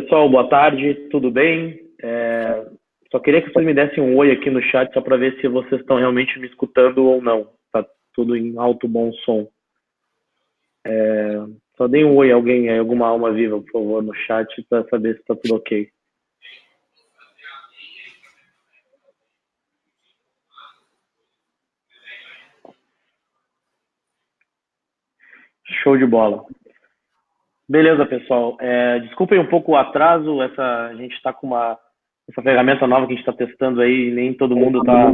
Pessoal, boa tarde, tudo bem? Só queria que vocês me dessem um oi aqui no chat só para ver se vocês estão realmente me escutando ou não. Tá tudo em alto bom som. Só deem um oi a alguém, aí, alguma alma viva, por favor, no chat para saber se está tudo ok. Show de bola. Beleza, pessoal. Desculpem um pouco o atraso. A gente está com essa ferramenta nova que a gente está testando aí, nem todo mundo está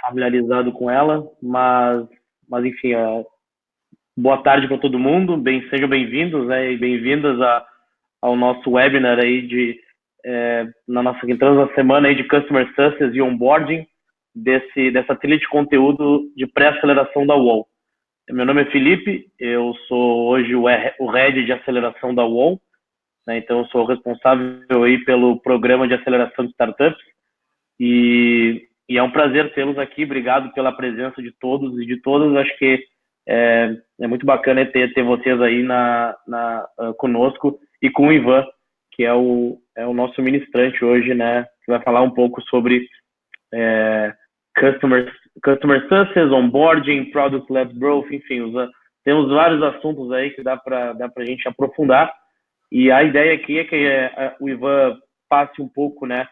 familiarizado com ela, mas enfim, boa tarde para todo mundo, sejam bem-vindos, né, e bem-vindas ao nosso webinar aí entrando na semana aí de Customer Success e Onboarding dessa trilha de conteúdo de pré-aceleração da UOL. Meu nome é Felipe, eu sou hoje o Head de Aceleração da UOL, né, então eu sou o responsável aí pelo programa de aceleração de startups e é um prazer tê-los aqui, obrigado pela presença de todos e de todas, acho que é muito bacana ter vocês aí conosco e com o Ivan, que é o nosso ministrante hoje, né, que vai falar um pouco sobre Customer Success, Onboarding, Product-Led Growth, enfim, temos vários assuntos aí que dá para a gente aprofundar, e a ideia aqui é que o Ivan passe um pouco, né,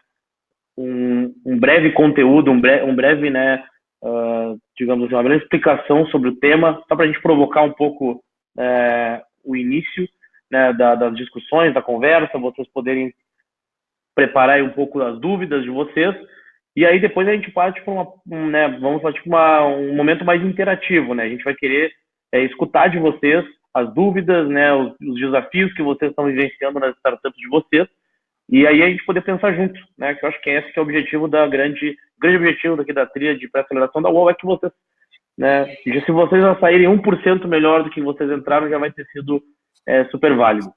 um breve conteúdo, um breve, né, digamos assim, uma breve explicação sobre o tema, só para a gente provocar um pouco o início, né, das discussões, da conversa, vocês poderem preparar aí um pouco as dúvidas de vocês, e aí depois a gente parte para vamos partir para um momento mais interativo, né, a gente vai querer escutar de vocês as dúvidas, né, os desafios que vocês estão vivenciando nas startups de vocês, e aí a gente poder pensar juntos, né? Que eu acho que esse que é o objetivo grande objetivo daqui da trilha de pré-aceleração da UOL, é que vocês, né? Se vocês já saírem 1% melhor do que vocês entraram, já vai ter sido super válido.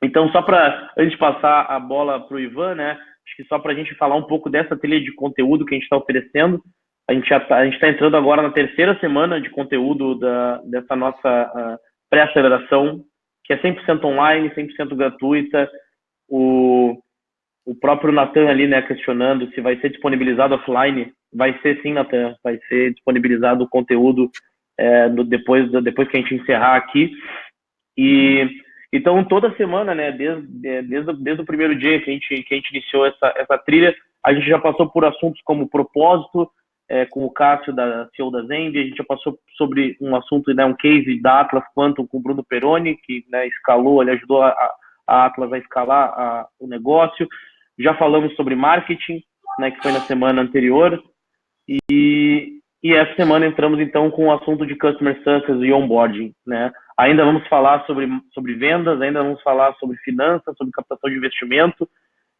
Então, só para, antes de passar a bola para o Ivan, né? Acho que só para a gente falar um pouco dessa trilha de conteúdo que a gente está oferecendo. A gente está entrando agora na terceira semana de conteúdo dessa nossa pré-aceleração, que é 100% online, 100% gratuita. O próprio Nathan ali, né, questionando se vai ser disponibilizado offline. Vai ser sim, Nathan, vai ser disponibilizado o conteúdo depois que a gente encerrar aqui. E então toda semana, né, desde o primeiro dia que a gente iniciou essa trilha, a gente já passou por assuntos como propósito, com o Cássio, da CEO da Zendy, a gente já passou sobre um assunto, né, um case da Atlas Quantum com o Bruno Peroni, que, né, escalou, ele ajudou a Atlas a escalar o negócio. Já falamos sobre marketing, né, que foi na semana anterior, e essa semana entramos então com o assunto de Customer Success e Onboarding, né. Ainda vamos falar sobre vendas, ainda vamos falar sobre finanças, sobre captação de investimento,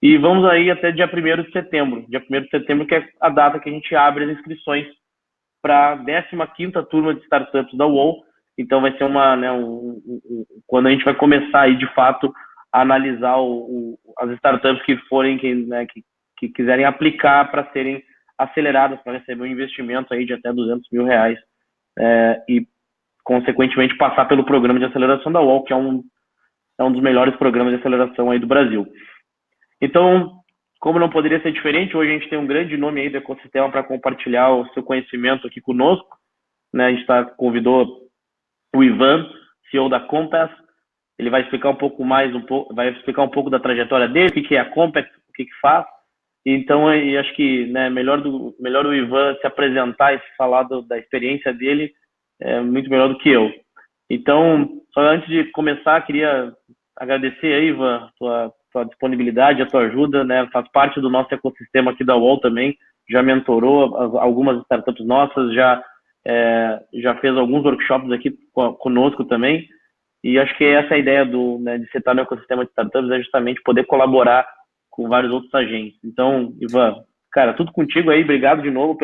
e vamos aí até dia 1º de setembro. Dia 1º de setembro, que é a data que a gente abre as inscrições para a 15ª turma de startups da UOL. Então vai ser quando a gente vai começar aí de fato a analisar as startups que forem, que quiserem aplicar para serem aceleradas, para receber um investimento aí de até R$200 mil, e consequentemente passar pelo programa de aceleração da UOL, que é um dos melhores programas de aceleração aí do Brasil. Então, como não poderia ser diferente, hoje a gente tem um grande nome aí do ecossistema para compartilhar o seu conhecimento aqui conosco, né? A gente convidou o Ivan, CEO da Compass. Ele vai explicar vai explicar um pouco da trajetória dele, o que é a Compass, o que faz. Então, eu acho que, né, melhor o Ivan se apresentar e falar da experiência dele, muito melhor do que eu. Então, só antes de começar, queria agradecer aí, Ivan, tua disponibilidade, a tua ajuda, né? Faz parte do nosso ecossistema aqui da UOL também, já mentorou algumas startups nossas, já fez alguns workshops aqui conosco também, e acho que essa é a ideia de você estar no ecossistema de startups, é justamente poder colaborar com vários outros agentes. Então, Ivan, cara, tudo contigo aí, obrigado de novo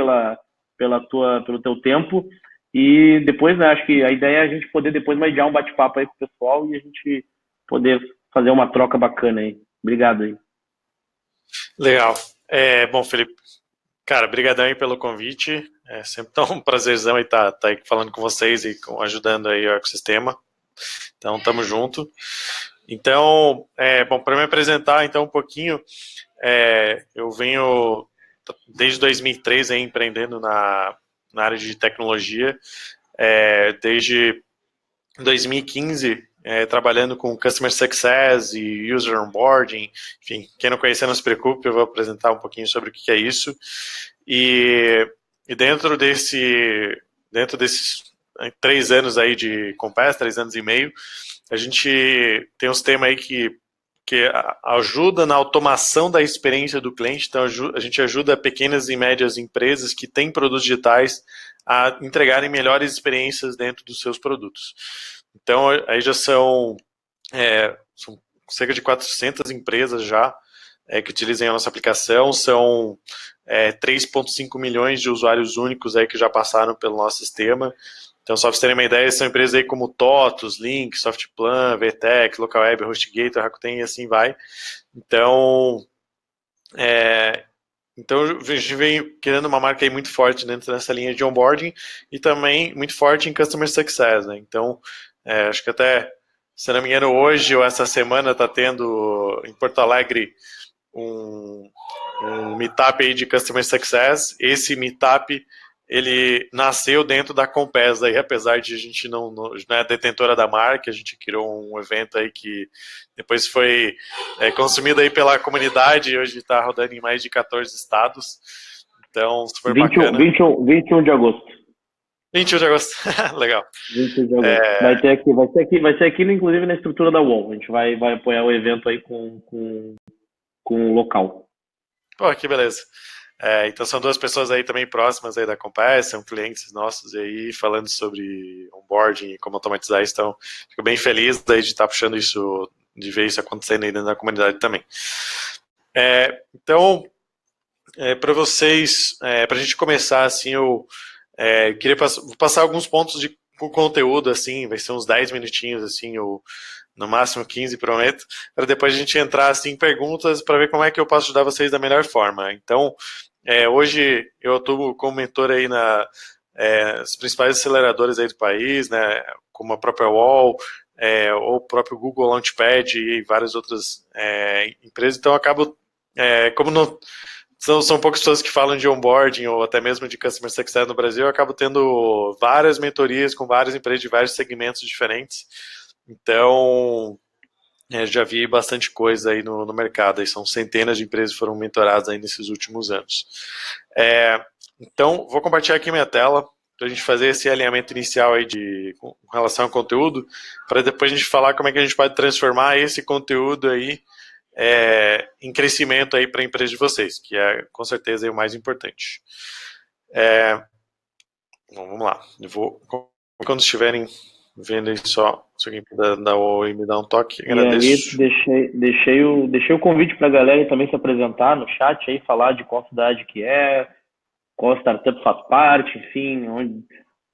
pelo teu tempo, e depois, né, acho que a ideia é a gente poder depois mediar um bate-papo aí com o pessoal e a gente poder fazer uma troca bacana aí. Obrigado aí. Legal. Bom, Felipe, cara, brigadão aí pelo convite. É sempre tão um prazerzão aí estar aí falando com vocês e ajudando aí o ecossistema. Então, tamo junto. Então, bom, para me apresentar então um pouquinho, eu venho desde 2003 aí, empreendendo na área de tecnologia, desde 2015 trabalhando com Customer Success e User Onboarding. Enfim, quem não conhecer não se preocupe, eu vou apresentar um pouquinho sobre o que é isso. E dentro desses 3 anos aí de Compass, 3 anos e meio, a gente tem uns temas aí que ajuda na automação da experiência do cliente. Então, a gente ajuda pequenas e médias empresas que têm produtos digitais a entregarem melhores experiências dentro dos seus produtos. Então, aí já são cerca de 400 empresas já que utilizam a nossa aplicação, são 3,5 milhões de usuários únicos aí que já passaram pelo nosso sistema. Então, só para vocês terem uma ideia, são empresas aí como TOTUS, Link, Softplan, VTEX, LocalWeb, HostGator, Rakuten e assim vai. Então, a gente vem criando uma marca aí muito forte dentro dessa linha de onboarding e também muito forte em Customer Success, né? Então, acho que até, se não me engano, hoje ou essa semana está tendo em Porto Alegre um meetup aí de Customer Success. Esse meetup, ele nasceu dentro da Compass, aí, apesar de a gente não é detentora da marca, a gente criou um evento aí que depois foi consumido aí pela comunidade e hoje está rodando em mais de 14 estados. Então, super bacana. 21 de agosto. 21 de agosto, legal. 21 de agosto. Vai ser aqui, inclusive na estrutura da UOL. A gente vai apoiar o evento aí com o local. Pô, que beleza. Então são 2 pessoas aí também próximas aí da Compass, são clientes nossos aí, falando sobre onboarding e como automatizar isso. Então, fico bem feliz daí de estar puxando isso, de ver isso acontecendo aí dentro da comunidade também. Então, para vocês, para a gente começar, assim, eu queria passar alguns pontos de conteúdo, assim, vai ser uns 10 minutinhos, assim, ou no máximo 15, prometo, para depois a gente entrar assim, em perguntas para ver como é que eu posso ajudar vocês da melhor forma. Então, hoje eu atuo como mentor aí nas principais aceleradoras aí do país, né, como a própria UOL, ou o próprio Google Launchpad e várias outras empresas. Então, eu acabo, como não são poucas pessoas que falam de onboarding ou até mesmo de Customer Success no Brasil, eu acabo tendo várias mentorias com várias empresas de vários segmentos diferentes. Então, já vi bastante coisa aí no mercado. Aí são centenas de empresas que foram mentoradas aí nesses últimos anos. Então, vou compartilhar aqui minha tela para a gente fazer esse alinhamento inicial aí com relação ao conteúdo, para depois a gente falar como é que a gente pode transformar esse conteúdo aí em crescimento aí para a empresa de vocês, que é com certeza aí o mais importante. Bom, vamos lá. Eu vou, quando estiverem vendo aí só, se alguém puder dar oi e me dar um toque, agradeço. E aí, deixei o convite para a galera também se apresentar no chat aí, falar de qual cidade que qual startup faz parte, enfim,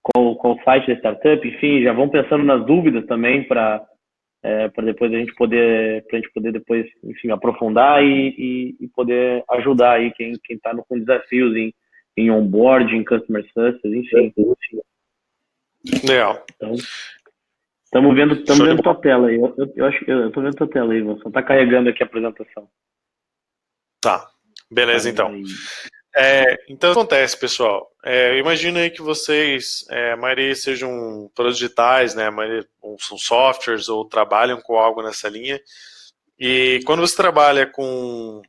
qual site da startup, enfim, já vão pensando nas dúvidas também para depois a gente poder depois, enfim, aprofundar e poder ajudar aí quem está com desafios em onboarding, customer success, enfim. Legal. Então, estamos vendo tua tela aí. Eu acho que eu tô vendo tua tela aí, você tá carregando aqui a apresentação. Tá, beleza então. Então, o que acontece, pessoal? Imagina aí que vocês, a maioria sejam produtos digitais, né? A maioria são softwares ou trabalham com algo nessa linha. E quando você trabalha com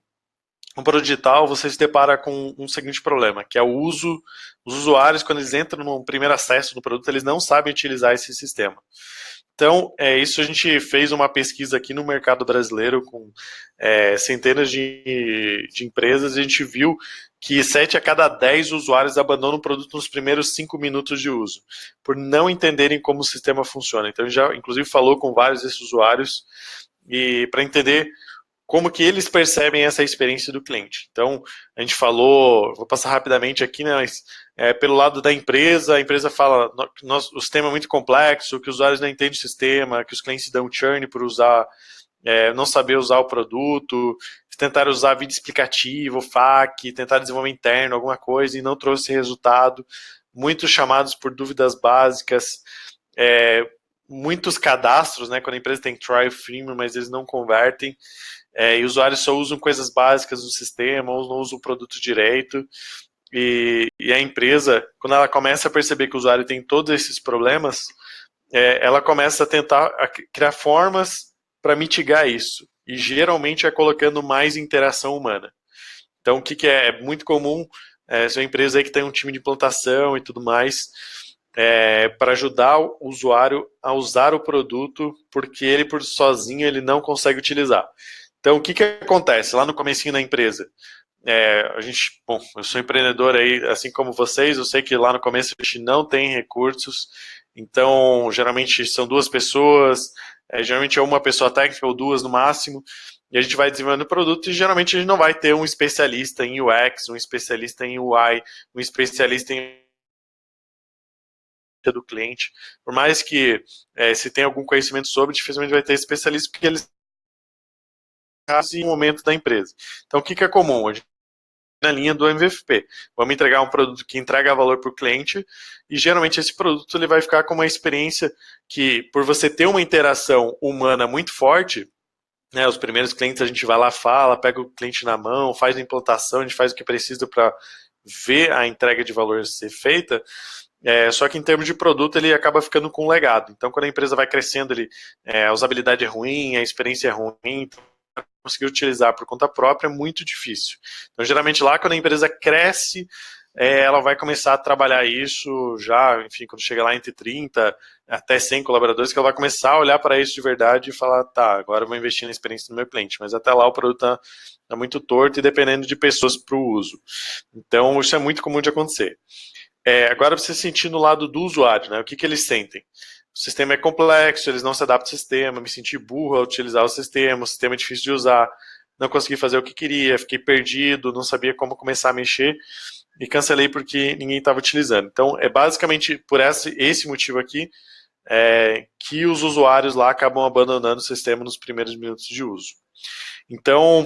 um produto digital, você se depara com um seguinte problema, que é o uso. Os usuários, quando eles entram no primeiro acesso do produto, eles não sabem utilizar esse sistema. Então, isso a gente fez uma pesquisa aqui no mercado brasileiro com centenas de empresas e a gente viu que 7 a cada 10 usuários abandonam o produto nos primeiros 5 minutos de uso, por não entenderem como o sistema funciona. Então, a gente já, inclusive, falou com vários desses usuários e para entender como que eles percebem essa experiência do cliente. Então, a gente falou, vou passar rapidamente aqui, né, mas pelo lado da empresa, a empresa fala que o sistema é muito complexo, que os usuários não entendem o sistema, que os clientes dão churn por usar, não saber usar o produto, tentar usar vídeo explicativo, FAQ, tentar desenvolver interno, alguma coisa, e não trouxe resultado. Muitos chamados por dúvidas básicas, muitos cadastros, né? Quando a empresa tem trial freemium, mas eles não convertem, e usuários só usam coisas básicas do sistema, ou não usam o produto direito, e a empresa, quando ela começa a perceber que o usuário tem todos esses problemas, ela começa a tentar criar formas para mitigar isso, e geralmente é colocando mais interação humana. Então, o que é muito comum, se é uma empresa aí que tem um time de implantação e tudo mais, para ajudar o usuário a usar o produto, porque ele por sozinho ele não consegue utilizar. Então, o que acontece lá no comecinho da empresa? Eu sou empreendedor aí, assim como vocês, eu sei que lá no começo a gente não tem recursos, então geralmente são duas pessoas, geralmente é uma pessoa técnica ou duas no máximo, e a gente vai desenvolvendo o produto e geralmente a gente não vai ter um especialista em UX, um especialista em UI, um especialista em do cliente, por mais que se tem algum conhecimento sobre, dificilmente vai ter especialista, porque eles fazem o momento da empresa. Então, o que é comum? A gente na linha do MVP. Vamos entregar um produto que entrega valor para o cliente e geralmente esse produto ele vai ficar com uma experiência que, por você ter uma interação humana muito forte, né, os primeiros clientes a gente vai lá, fala, pega o cliente na mão, faz a implantação, a gente faz o que precisa para ver a entrega de valor ser feita, só que em termos de produto ele acaba ficando com um legado. Então quando a empresa vai crescendo, a usabilidade é ruim, a experiência é ruim, então conseguir utilizar por conta própria é muito difícil. Então geralmente lá quando a empresa cresce, ela vai começar a trabalhar isso já, enfim, quando chega lá entre 30 até 100 colaboradores, que ela vai começar a olhar para isso de verdade e falar, tá, agora eu vou investir na experiência do meu cliente, mas até lá o produto tá muito torto e dependendo de pessoas para o uso. Então isso é muito comum de acontecer. Agora você sentir no lado do usuário, né? O que eles sentem? O sistema é complexo, eles não se adaptam ao sistema, me senti burro ao utilizar o sistema é difícil de usar, não consegui fazer o que queria, fiquei perdido, não sabia como começar a mexer e cancelei porque ninguém estava utilizando. Então, é basicamente por esse motivo aqui que os usuários lá acabam abandonando o sistema nos primeiros minutos de uso. Então,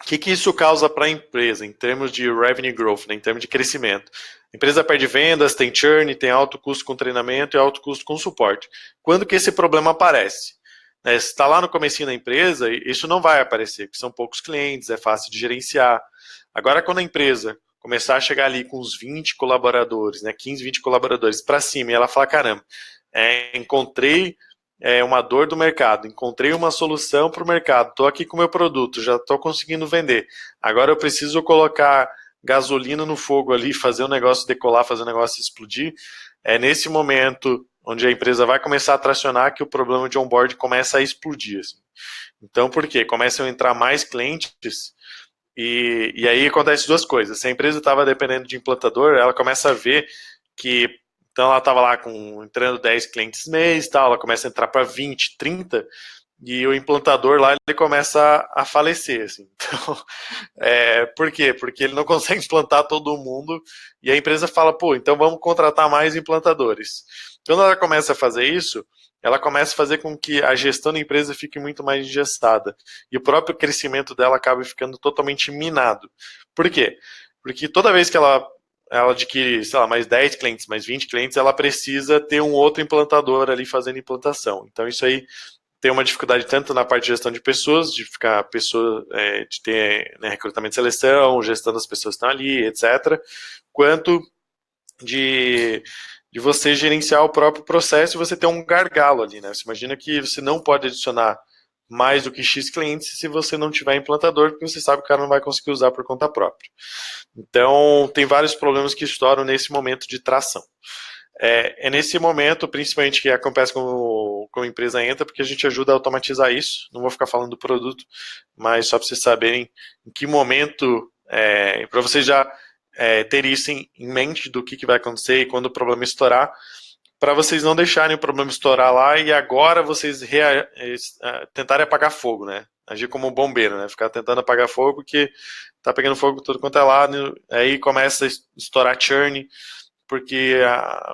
o que isso causa para a empresa em termos de revenue growth, né, em termos de crescimento? A empresa perde vendas, tem churn, tem alto custo com treinamento e alto custo com suporte. Quando que esse problema aparece? Se está lá no comecinho da empresa, isso não vai aparecer, porque são poucos clientes, é fácil de gerenciar. Agora, quando a empresa começar a chegar ali com uns 20 colaboradores, né, 15, 20 colaboradores para cima, e ela fala, caramba, encontrei uma dor do mercado, encontrei uma solução para o mercado, estou aqui com o meu produto, já estou conseguindo vender, agora eu preciso colocar gasolina no fogo ali, fazer o negócio decolar, fazer o negócio explodir, é nesse momento onde a empresa vai começar a tracionar que o problema de onboard começa a explodir. Assim. Então, por quê? Começam a entrar mais clientes e aí acontece duas coisas. Se a empresa estava dependendo de implantador, ela começa a ver que então ela estava lá entrando 10 clientes mês, tal, ela começa a entrar para 20, 30, e o implantador lá ele começa a falecer. Assim. Então, por quê? Porque ele não consegue implantar todo mundo e a empresa fala, pô, então vamos contratar mais implantadores. Quando ela começa a fazer isso, ela começa a fazer com que a gestão da empresa fique muito mais engessada e o próprio crescimento dela acaba ficando totalmente minado. Por quê? Porque toda vez que ela adquire, sei lá, mais 10 clientes, mais 20 clientes, ela precisa ter um outro implantador ali fazendo implantação. Então isso aí tem uma dificuldade tanto na parte de gestão de pessoas, de ficar de ter recrutamento e seleção, gestão das pessoas que estão ali, etc., quanto de você gerenciar o próprio processo e você ter um gargalo ali, né? Você imagina que você não pode adicionar mais do que X clientes se você não tiver implantador, porque você sabe que o cara não vai conseguir usar por conta própria. Então, tem vários problemas que estouram nesse momento de tração. Nesse momento, principalmente, que acontece com a empresa entra, porque a gente ajuda a automatizar isso. Não vou ficar falando do produto, mas só para vocês saberem em que momento, para vocês já terem isso em mente do que vai acontecer e quando o problema estourar, para vocês não deixarem o problema estourar lá e agora vocês tentarem apagar fogo, né? Agir como um bombeiro, né? Ficar tentando apagar fogo porque tá pegando fogo tudo quanto é lado, aí começa a estourar churn, porque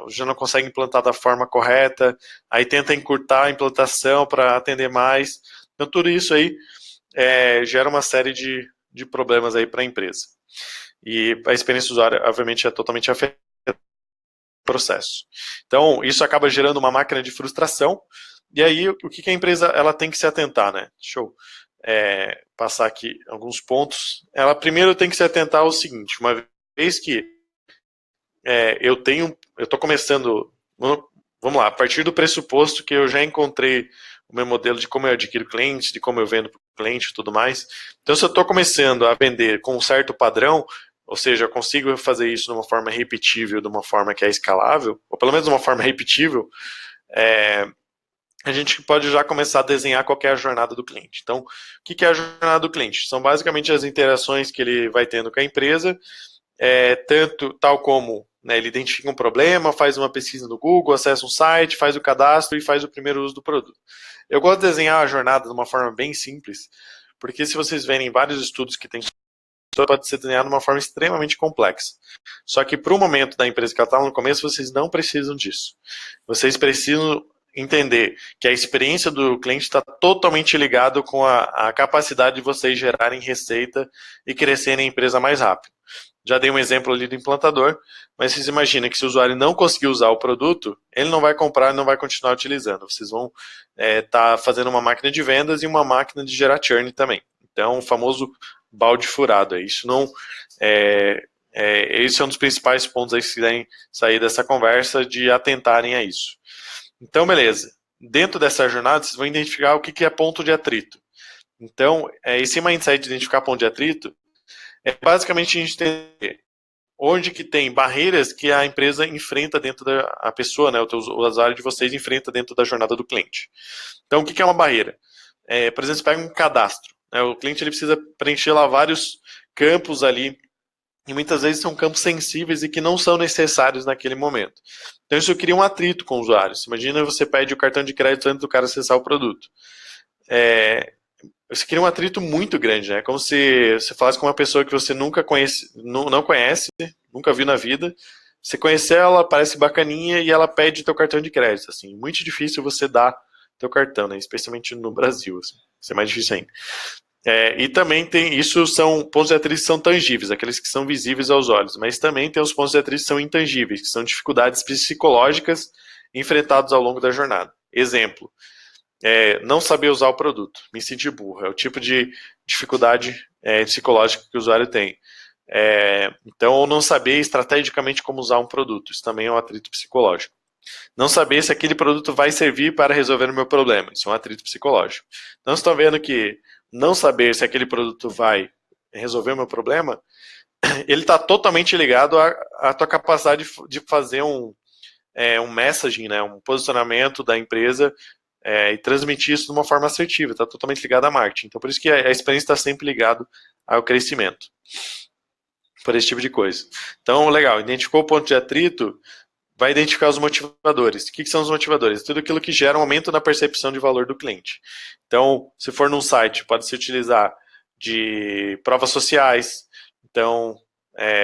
já não consegue implantar da forma correta, aí tenta encurtar a implantação para atender mais. Então tudo isso aí gera uma série de problemas aí para a empresa. E a experiência do usuário, obviamente, é totalmente afetada. processo. Então, isso acaba gerando uma máquina de frustração, e aí o que a empresa ela tem que se atentar, né? Deixa eu passar aqui alguns pontos. Ela primeiro tem que se atentar ao seguinte: uma vez que eu estou começando, vamos lá, a partir do pressuposto que eu já encontrei o meu modelo de como eu adquiro clientes, de como eu vendo para o cliente e tudo mais. Então, se eu estou começando a vender com um certo padrão, ou seja, eu consigo fazer isso de uma forma repetível, de uma forma que é escalável, ou pelo menos de uma forma repetível, a gente pode já começar a desenhar qual é a jornada do cliente. Então, o que é a jornada do cliente? São basicamente as interações que ele vai tendo com a empresa, tal como ele identifica um problema, faz uma pesquisa no Google, acessa um site, faz o cadastro e faz o primeiro uso do produto. Eu gosto de desenhar a jornada de uma forma bem simples, porque se vocês verem vários estudos que tem, pode ser desenhado de uma forma extremamente complexa. Só que para o momento da empresa que ela está no começo, vocês não precisam disso. Vocês precisam entender que a experiência do cliente está totalmente ligado com a capacidade de vocês gerarem receita e crescerem a empresa mais rápido. Já dei um exemplo ali do implantador, mas vocês imaginam que se o usuário não conseguir usar o produto, ele não vai comprar e não vai continuar utilizando. Vocês vão estar fazendo uma máquina de vendas e uma máquina de gerar churn também. Então, o famoso balde furado. Isso não esse é um dos principais pontos aí que vocês quiserem sair dessa conversa, de atentarem a isso. Então, beleza. Dentro dessa jornada, vocês vão identificar o que é ponto de atrito. Então, esse mindset de identificar ponto de atrito é basicamente a gente entender onde que tem barreiras que a empresa enfrenta dentro a pessoa, né, o usuário de vocês enfrenta dentro da jornada do cliente. Então, o que é uma barreira? Por exemplo, você pega um cadastro. Né, o cliente ele precisa preencher lá vários campos ali, e muitas vezes são campos sensíveis e que não são necessários naquele momento. Então, isso cria um atrito com o usuário. Imagina você pede o cartão de crédito antes do cara acessar o produto. Você cria um atrito muito grande, né? Como se você falasse com uma pessoa que você nunca conhece, não conhece, nunca viu na vida. Você conhece ela, parece bacaninha e ela pede teu cartão de crédito. Assim, muito difícil você dar teu cartão, né? Especialmente no Brasil. Assim. Isso é mais difícil ainda. E também pontos de atrito são tangíveis, aqueles que são visíveis aos olhos, mas também tem os pontos de atrito que são intangíveis, que são dificuldades psicológicas enfrentadas ao longo da jornada. Exemplo, não saber usar o produto, me sentir burro, é o tipo de dificuldade psicológica que o usuário tem. Então, ou não saber estrategicamente como usar um produto, isso também é um atrito psicológico. Não saber se aquele produto vai servir para resolver o meu problema, isso é um atrito psicológico. Então, vocês estão vendo que não saber se aquele produto vai resolver o meu problema, ele está totalmente ligado à tua capacidade de fazer um messaging, né, um posicionamento da empresa e transmitir isso de uma forma assertiva, está totalmente ligado à marketing. Então, por isso que a experiência está sempre ligado ao crescimento, por esse tipo de coisa. Então, legal, identificou o ponto de atrito, vai identificar os motivadores. O que são os motivadores? Tudo aquilo que gera um aumento na percepção de valor do cliente. Então, se for num site, pode se utilizar de provas sociais. Então,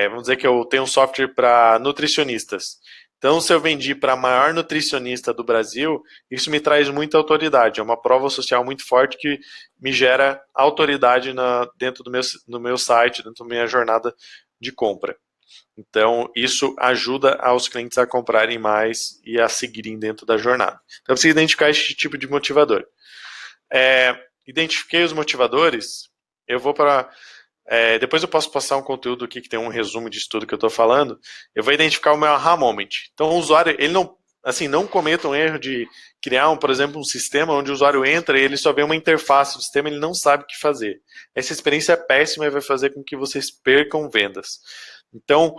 vamos dizer que eu tenho um software para nutricionistas. Então, se eu vendi para a maior nutricionista do Brasil, isso me traz muita autoridade. É uma prova social muito forte que me gera autoridade dentro do meu site, dentro da minha jornada de compra. Então, isso ajuda aos clientes a comprarem mais e a seguirem dentro da jornada. Então, precisa identificar esse tipo de motivador. Identifiquei os motivadores, eu vou para... depois eu posso passar um conteúdo aqui que tem um resumo de estudo que eu estou falando. Eu vou identificar o meu aha moment. Então, o usuário, ele não cometa um erro de criar, por exemplo, um sistema onde o usuário entra e ele só vê uma interface do sistema e ele não sabe o que fazer. Essa experiência é péssima e vai fazer com que vocês percam vendas. Então,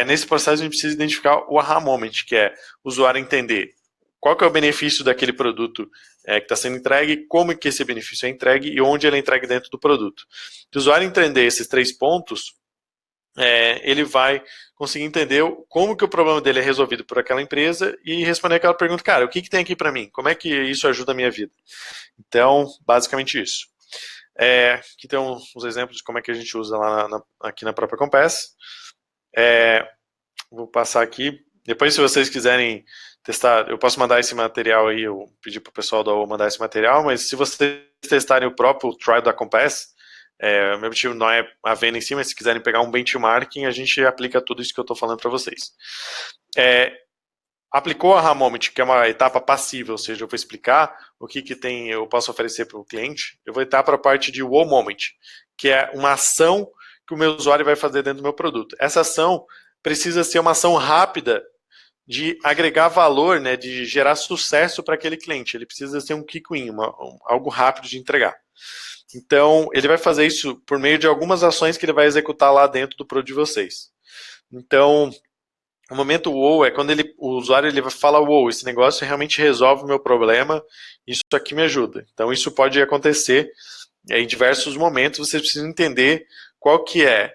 nesse processo a gente precisa identificar o aha moment, que é o usuário entender qual que é o benefício daquele produto que está sendo entregue, como que esse benefício é entregue e onde ele é entregue dentro do produto. Se o usuário entender esses 3 pontos, ele vai conseguir entender como que o problema dele é resolvido por aquela empresa e responder aquela pergunta, cara, o que tem aqui para mim? Como é que isso ajuda a minha vida? Então, basicamente isso. Aqui tem uns exemplos de como é que a gente usa lá aqui na própria Compass. Vou passar aqui. Depois, se vocês quiserem testar, eu posso mandar esse material aí, eu pedi para o pessoal da OU mandar esse material, mas se vocês testarem o próprio trial da Compass, o meu objetivo não é a venda em si, mas se quiserem pegar um benchmarking, a gente aplica tudo isso que eu estou falando para vocês. aplicou a Moment, que é uma etapa passiva, ou seja, eu vou explicar o que eu posso oferecer para o cliente, eu vou entrar para a parte de Wow Moment, que é uma ação que o meu usuário vai fazer dentro do meu produto. Essa ação precisa ser uma ação rápida de agregar valor, né, de gerar sucesso para aquele cliente. Ele precisa ser um quick win, algo rápido de entregar. Então, ele vai fazer isso por meio de algumas ações que ele vai executar lá dentro do produto de vocês. Então, o momento wow é quando o usuário ele vai falar, wow, esse negócio realmente resolve o meu problema, isso aqui me ajuda. Então, isso pode acontecer em diversos momentos, vocês precisam entender qual que é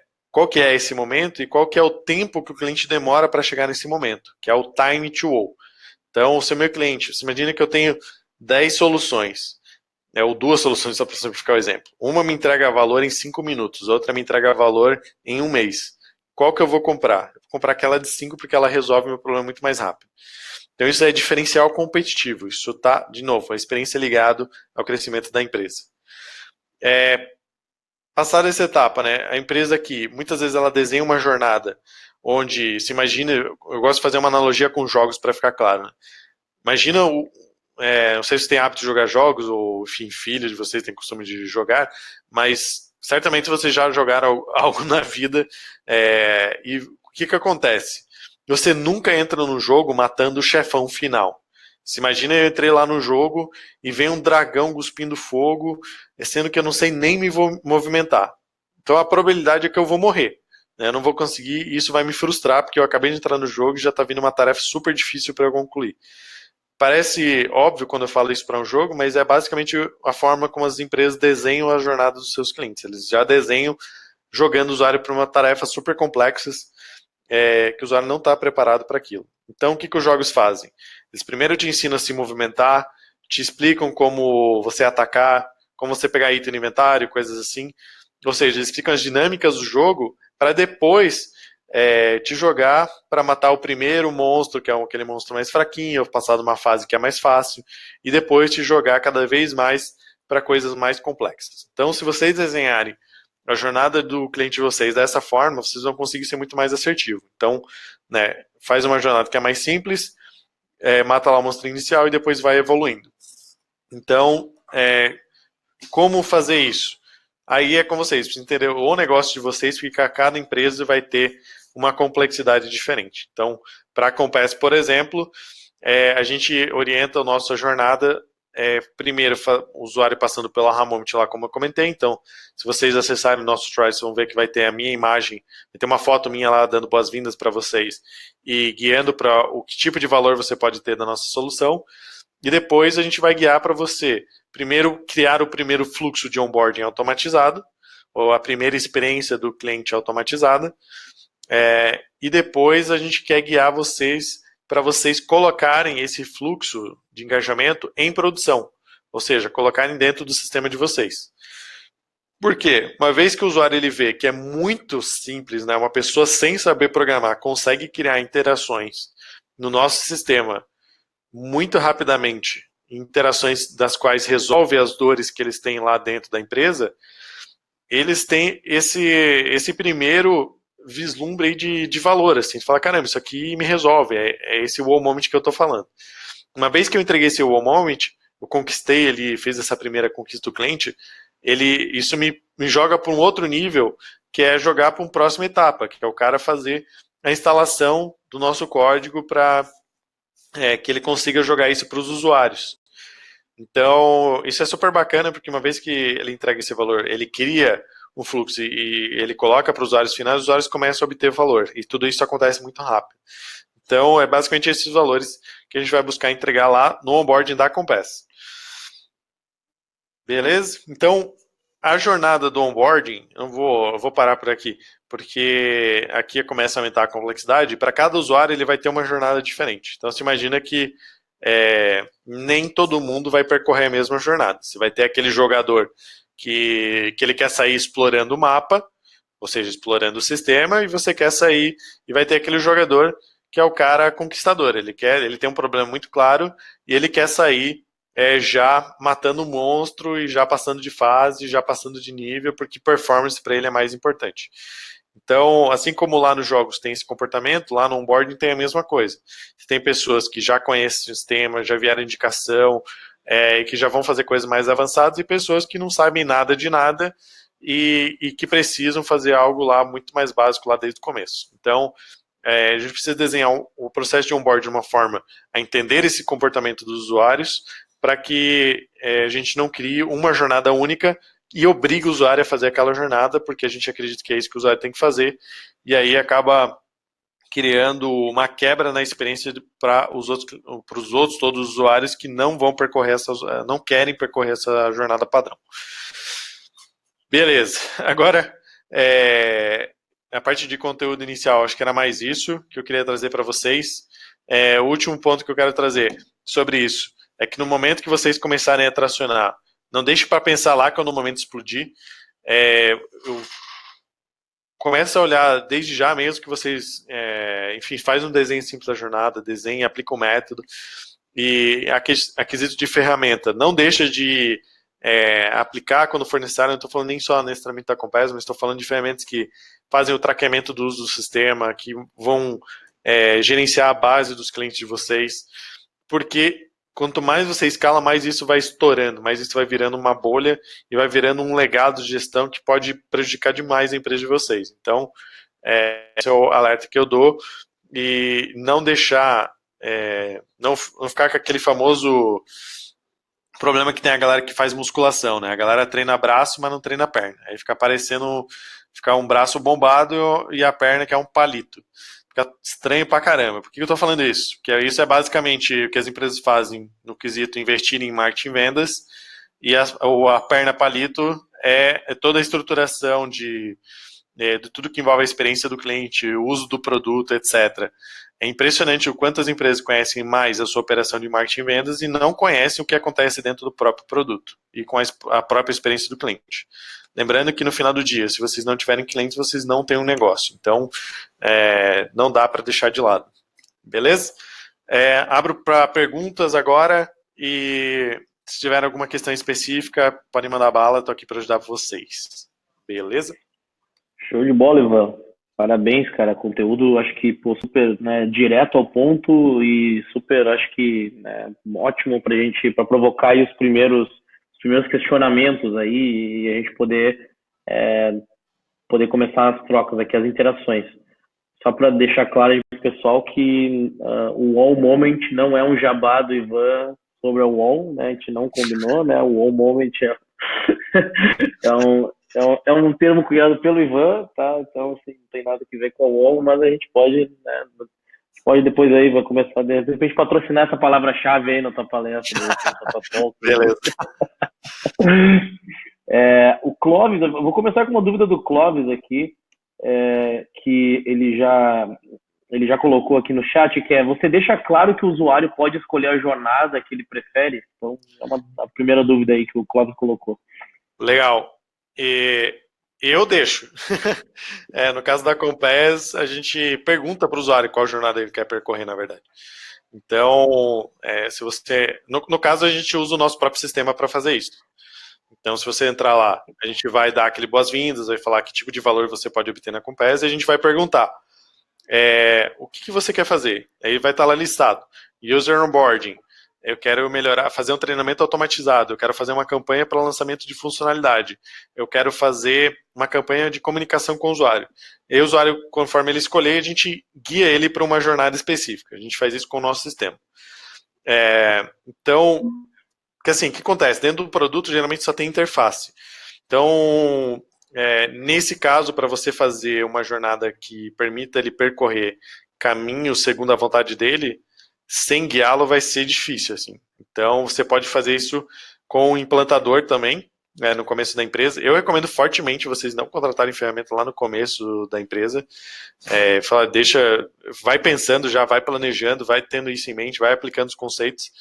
esse momento e qual que é o tempo que o cliente demora para chegar nesse momento, que é o time to wow. Então, se o meu cliente, você imagina que eu tenho 10 soluções, ou 2 soluções, só para simplificar o exemplo. Uma me entrega valor em 5 minutos, outra me entrega valor em 1 mês. Qual que eu vou comprar? Eu vou comprar aquela de 5 porque ela resolve o meu problema muito mais rápido. Então isso é diferencial competitivo. Isso está, de novo, a experiência ligado ao crescimento da empresa. Passada essa etapa, né? A empresa aqui, muitas vezes ela desenha uma jornada onde, se imagina, eu gosto de fazer uma analogia com jogos para ficar claro. Né? Imagina, não sei se tem hábito de jogar jogos ou, enfim, filhos de vocês têm costume de jogar, mas certamente vocês já jogaram algo na vida e o que acontece? Você nunca entra no jogo matando o chefão final. Se imagina, eu entrei lá no jogo e vem um dragão cuspindo fogo, sendo que eu não sei nem me movimentar. Então a probabilidade é que eu vou morrer. Né? Eu não vou conseguir e isso vai me frustrar, porque eu acabei de entrar no jogo e já está vindo uma tarefa super difícil para eu concluir. Parece óbvio quando eu falo isso para um jogo, mas é basicamente a forma como as empresas desenham a jornada dos seus clientes. Eles já desenham jogando o usuário para uma tarefa super complexas que o usuário não está preparado para aquilo. Então, o que os jogos fazem? Eles primeiro te ensinam a se movimentar, te explicam como você atacar, como você pegar item no inventário, coisas assim. Ou seja, eles explicam as dinâmicas do jogo para depois te jogar para matar o primeiro monstro, que é aquele monstro mais fraquinho, passar de uma fase que é mais fácil, e depois te jogar cada vez mais para coisas mais complexas. Então, se vocês desenharem a jornada do cliente de vocês dessa forma, vocês vão conseguir ser muito mais assertivo. Então, né, faz uma jornada que é mais simples, mata lá o monstro inicial e depois vai evoluindo. Então, como fazer isso? Aí é com vocês, precisam entender o negócio de vocês, porque cada empresa vai ter uma complexidade diferente. Então, para a Compass, por exemplo, a gente orienta a nossa jornada primeiro o usuário passando pela Hammomet lá, como eu comentei. Então, se vocês acessarem o nosso Trial, vocês vão ver que vai ter a minha imagem, vai ter uma foto minha lá dando boas-vindas para vocês e guiando para o que tipo de valor você pode ter da nossa solução. E depois a gente vai guiar para você, primeiro, criar o primeiro fluxo de onboarding automatizado, ou a primeira experiência do cliente automatizada, e depois a gente quer guiar vocês para vocês colocarem esse fluxo de engajamento em produção, ou seja, colocarem dentro do sistema de vocês. Por quê? Uma vez que o usuário ele vê que é muito simples, né, uma pessoa sem saber programar consegue criar interações no nosso sistema muito rapidamente, interações das quais resolve as dores que eles têm lá dentro da empresa, eles têm esse primeiro vislumbre aí de valor, assim, de falar, caramba, isso aqui me resolve, é esse wow moment que eu estou falando. Uma vez que eu entreguei esse wow moment, eu conquistei, ele fez essa primeira conquista do cliente, isso me joga para um outro nível, que é jogar para uma próxima etapa, que é o cara fazer a instalação do nosso código para que ele consiga jogar isso para os usuários. Então, isso é super bacana, porque uma vez que ele entrega esse valor, ele cria um fluxo e ele coloca para os usuários finais, os usuários começam a obter valor. E tudo isso acontece muito rápido. Então, é basicamente esses valores que a gente vai buscar entregar lá no onboarding da Compass. Beleza? Então, a jornada do onboarding, eu vou parar por aqui, porque aqui começa a aumentar a complexidade. Para cada usuário, ele vai ter uma jornada diferente. Então, você imagina que nem todo mundo vai percorrer a mesma jornada. Você vai ter aquele jogador que ele quer sair explorando o mapa, ou seja, explorando o sistema, e você quer sair, e vai ter aquele jogador que é o cara conquistador. Ele tem um problema muito claro, e ele quer sair já matando o monstro, e já passando de fase, já passando de nível, porque performance para ele é mais importante. Então, assim como lá nos jogos tem esse comportamento, lá no onboarding tem a mesma coisa. Você tem pessoas que já conhecem o sistema, já vieram indicação, e que já vão fazer coisas mais avançadas, e pessoas que não sabem nada de nada e que precisam fazer algo lá muito mais básico lá desde o começo. Então, a gente precisa desenhar o processo de onboarding de uma forma a entender esse comportamento dos usuários para que a gente não crie uma jornada única e obrigue o usuário a fazer aquela jornada, porque a gente acredita que é isso que o usuário tem que fazer, e aí acaba criando uma quebra na experiência para os outros todos os usuários que não vão percorrer não querem percorrer essa jornada padrão. Beleza. Agora, a parte de conteúdo inicial, acho que era mais isso que eu queria trazer para vocês. O último ponto que eu quero trazer sobre isso é que no momento que vocês começarem a tracionar, não deixe para pensar lá quando o momento explodir. Começa a olhar desde já mesmo que vocês, enfim, faz um desenho simples da jornada, desenha, aplica o método, e aquisito de ferramenta, não deixa de aplicar quando for necessário. Não estou falando nem só necessariamente da Compass, mas estou falando de ferramentas que fazem o traqueamento do uso do sistema, que vão gerenciar a base dos clientes de vocês, porque quanto mais você escala, mais isso vai estourando, mais isso vai virando uma bolha e vai virando um legado de gestão que pode prejudicar demais a empresa de vocês. Então, esse é o alerta que eu dou, e não deixar, não ficar com aquele famoso problema que tem a galera que faz musculação, né? A galera treina braço, mas não treina perna. Aí fica parecendo um braço bombado e a perna que é um palito. Fica estranho pra caramba. Por que eu tô falando isso? Porque isso é basicamente o que as empresas fazem no quesito investir em marketing e vendas, e a perna palito é toda a estruturação de tudo que envolve a experiência do cliente, o uso do produto, etc. É impressionante o quanto as empresas conhecem mais a sua operação de marketing e vendas e não conhecem o que acontece dentro do próprio produto e com a própria experiência do cliente. Lembrando que no final do dia, se vocês não tiverem clientes, vocês não têm um negócio. Então, não dá para deixar de lado. Beleza? Abro para perguntas agora, e se tiver alguma questão específica, podem mandar bala, estou aqui para ajudar vocês. Beleza? Show de bola, Ivan. Parabéns, cara. Conteúdo, acho que super, né, direto ao ponto e super, acho que ótimo para gente, para provocar aí os primeiros questionamentos aí, e a gente poder começar as trocas aqui, as interações. Só para deixar claro aí pro pessoal que o All Moment não é um jabá do Ivan sobre o All, né? A gente não combinou, né? O All Moment é um termo criado pelo Ivan, tá? Então, assim, não tem nada a ver com o All, mas a gente pode, né, depois aí, vai começar de repente patrocinar essa palavra-chave aí na tua palestra. Beleza. O Clóvis, eu vou começar com uma dúvida do Clóvis aqui, que ele já colocou aqui no chat, que você deixa claro que o usuário pode escolher a jornada que ele prefere? Então, a primeira dúvida aí que o Clóvis colocou. Legal. Eu deixo. No caso da Compass, a gente pergunta para o usuário qual jornada ele quer percorrer, na verdade. Então, se você... No caso, a gente usa o nosso próprio sistema para fazer isso. Então, se você entrar lá, a gente vai dar aquele boas-vindas, vai falar que tipo de valor você pode obter na Compass, e a gente vai perguntar o que você quer fazer. Aí vai estar lá listado. User onboarding. Eu quero melhorar, fazer um treinamento automatizado. Eu quero fazer uma campanha para lançamento de funcionalidade. Eu quero fazer uma campanha de comunicação com o usuário. E o usuário, conforme ele escolher, a gente guia ele para uma jornada específica. A gente faz isso com o nosso sistema. Então, porque assim, o que acontece? Dentro do produto, geralmente só tem interface. Então, nesse caso, para você fazer uma jornada que permita ele percorrer caminho segundo a vontade dele, sem guiá-lo vai ser difícil, assim. Então, você pode fazer isso com o implantador também, no começo da empresa. Eu recomendo fortemente vocês não contratarem ferramenta lá no começo da empresa. Vai pensando já, vai planejando, vai tendo isso em mente, vai aplicando os conceitos,